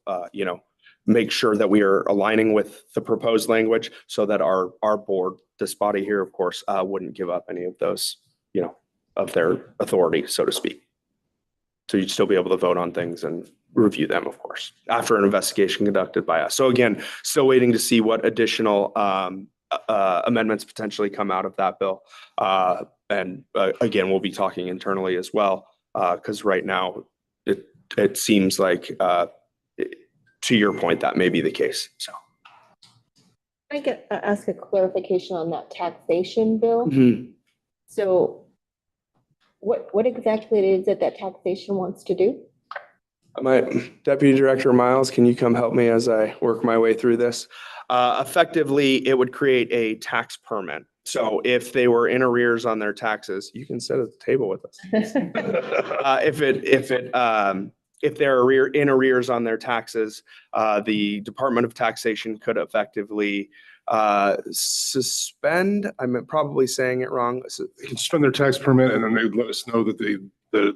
make sure that we are aligning with the proposed language so that our board, this body here, of course, wouldn't give up any of those, of their authority, so to speak. So you'd still be able to vote on things and review them, of course, after an investigation conducted by us. So again, still waiting to see what additional amendments potentially come out of that bill. And again, we'll be talking internally as well, because right now it seems like, to your point, that may be the case. So I get ask a clarification on that taxation bill. So what exactly it is that taxation wants to do? My Deputy Director Miles, can you come help me as I work my way through this? Effectively, it would create a tax permit. So if they were in arrears on their taxes, you can sit at the table with us. If they're in arrears on their taxes, the Department of Taxation could effectively suspend, I'm probably saying it wrong. They can suspend their tax permit and then they would let us know that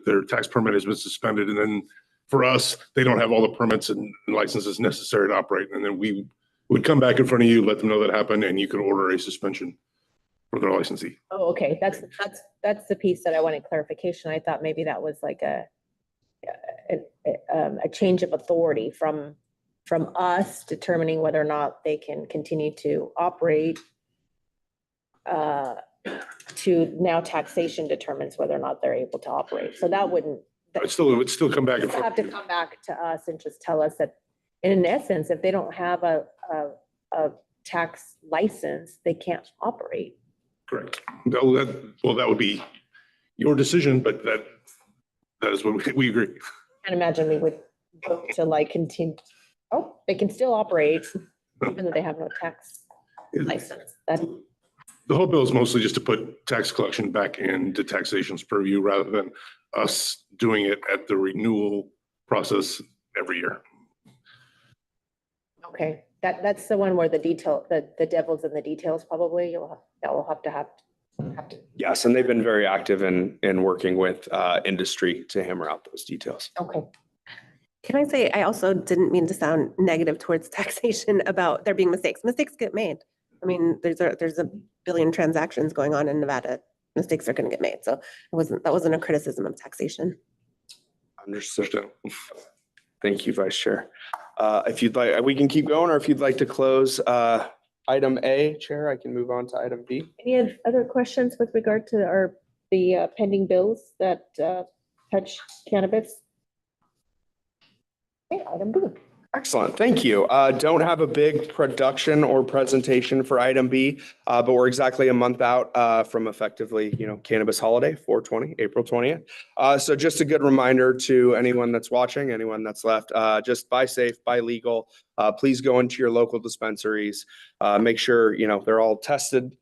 their tax permit has been suspended. And then for us, they don't have all the permits and licenses necessary to operate. And then we would come back in front of you, let them know that happened, and you could order a suspension for their licensee. Oh, okay. That's the piece that I wanted clarification. I thought maybe that was like a change of authority from us determining whether or not they can continue to operate to now taxation determines whether or not they're able to operate. So that wouldn't. It would still come back. Have to come back to us and just tell us that, in essence, if they don't have a tax license, they can't operate. Correct. That would be your decision, but that is what we agree. Can't imagine we would vote to continue. Oh, they can still operate even though they have no tax license. The whole bill is mostly just to put tax collection back into taxation's purview rather than us doing it at the renewal process every year. Okay, that's the one where the devil's in the details probably. We'll have to. Yes, and they've been very active in working with industry to hammer out those details. Okay. Can I say, I also didn't mean to sound negative towards taxation about there being mistakes. Mistakes get made. I mean, there's a billion transactions going on in Nevada. Mistakes are going to get made. So that wasn't a criticism of taxation. Understood. Thank you, Vice Chair. If you'd like, we can keep going, or if you'd like to close item A, Chair, I can move on to item B. Any other questions with regard to the pending bills that touch cannabis? Okay, item B. Excellent, thank you. Don't have a big production or presentation for item B, but we're exactly a month out from effectively, cannabis holiday, 4/20, April 20th. So just a good reminder to anyone that's watching, anyone that's left, just buy safe, buy legal. Please go into your local dispensaries. Make sure, they're all tested,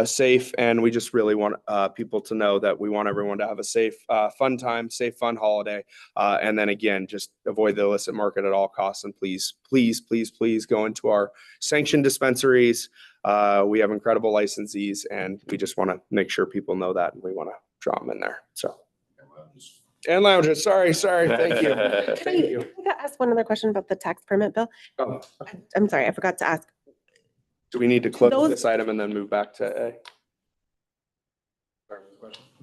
safe, and we just really want people to know that we want everyone to have a safe, fun time, safe, fun holiday. And then again, just avoid the illicit market at all costs. And please, please, please, please go into our sanctioned dispensaries. We have incredible licensees, and we just want to make sure people know that, and we want to draw them in there. So. And lounges. Sorry. Thank you. Thank you. Can I ask one other question about the tax permit bill? Oh, I'm sorry, I forgot to ask. do we need to close this item and then move back to A?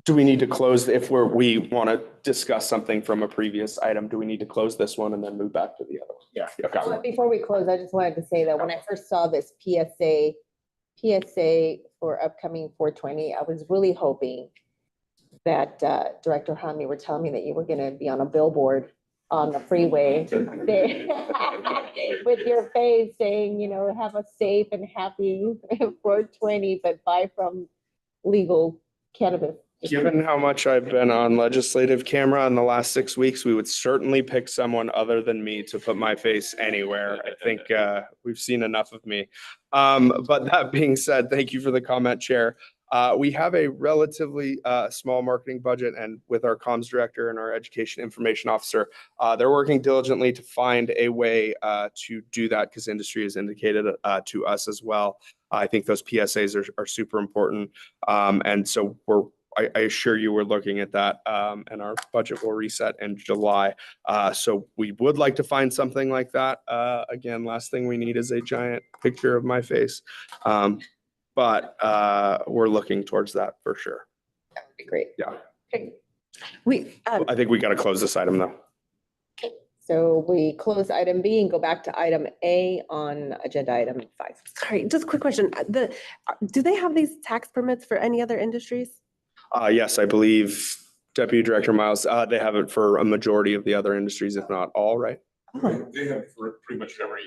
Do we need to close if we want to discuss something from a previous item? Do we need to close this one and then move back to the other? Yeah. Okay. Before we close, I just wanted to say that when I first saw this PSA for upcoming 4/20, I was really hoping that Director Hahn, you were telling me that you were going to be on a billboard on the freeway with your face saying, have a safe and happy 4/20, but buy from legal cannabis. Given how much I've been on legislative camera in the last 6 weeks, we would certainly pick someone other than me to put my face anywhere. I think we've seen enough of me. But that being said, thank you for the comment, Chair. We have a relatively small marketing budget, and with our comms director and our education information officer, they're working diligently to find a way to do that, because industry has indicated to us as well. I think those PSAs are super important. And so I assure you we're looking at that, and our budget will reset in July. So we would like to find something like that. Again, last thing we need is a giant picture of my face. But we're looking towards that for sure. That would be great. Yeah. Okay. I think we got to close this item though. So we close item B and go back to item A on agenda item 5. Sorry, just a quick question. Do they have these tax permits for any other industries? Yes, I believe Deputy Director Miles, they have it for a majority of the other industries, if not all, right? They have for pretty much every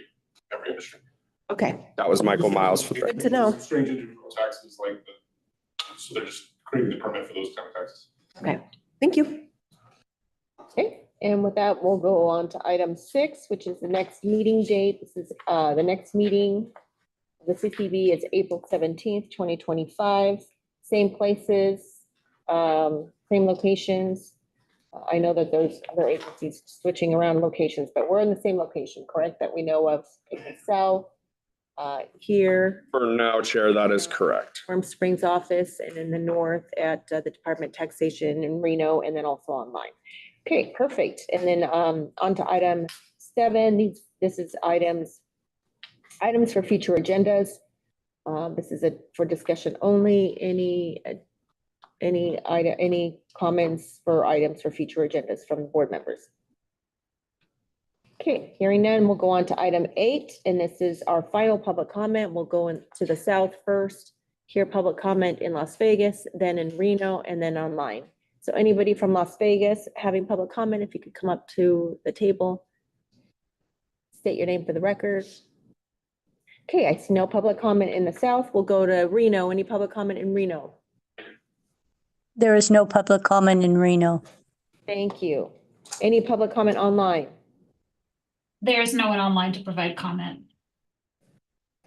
industry. Okay. That was Michael Miles. For Good to know. Strange individual taxes so they're just creating the permit for those kind of taxes. Okay, thank you. Okay, and with that, we'll go on to item 6, which is the next meeting date. This is the next meeting. The CCB is April 17th, 2025. Same places, same locations. I know that there's other agencies switching around locations, but we're in the same location, correct? That we know of in the south, here. For now, Chair, that is correct. Warm Springs office, and in the north at the Department of Taxation in Reno, and then also online. Okay, perfect. And then on to item 7. This is items for future agendas. This is for discussion only. Any comments for items for future agendas from board members? Okay, hearing none, we'll go on to item 8, and this is our final public comment. We'll go into the south first, hear public comment in Las Vegas, then in Reno, and then online. So anybody from Las Vegas having public comment, if you could come up to the table, state your name for the record. Okay, I see no public comment in the south. We'll go to Reno. Any public comment in Reno? There is no public comment in Reno. Thank you. Any public comment online? There's no one online to provide comment.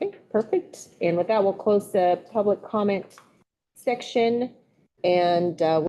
Okay, perfect. And with that, we'll close the public comment section, and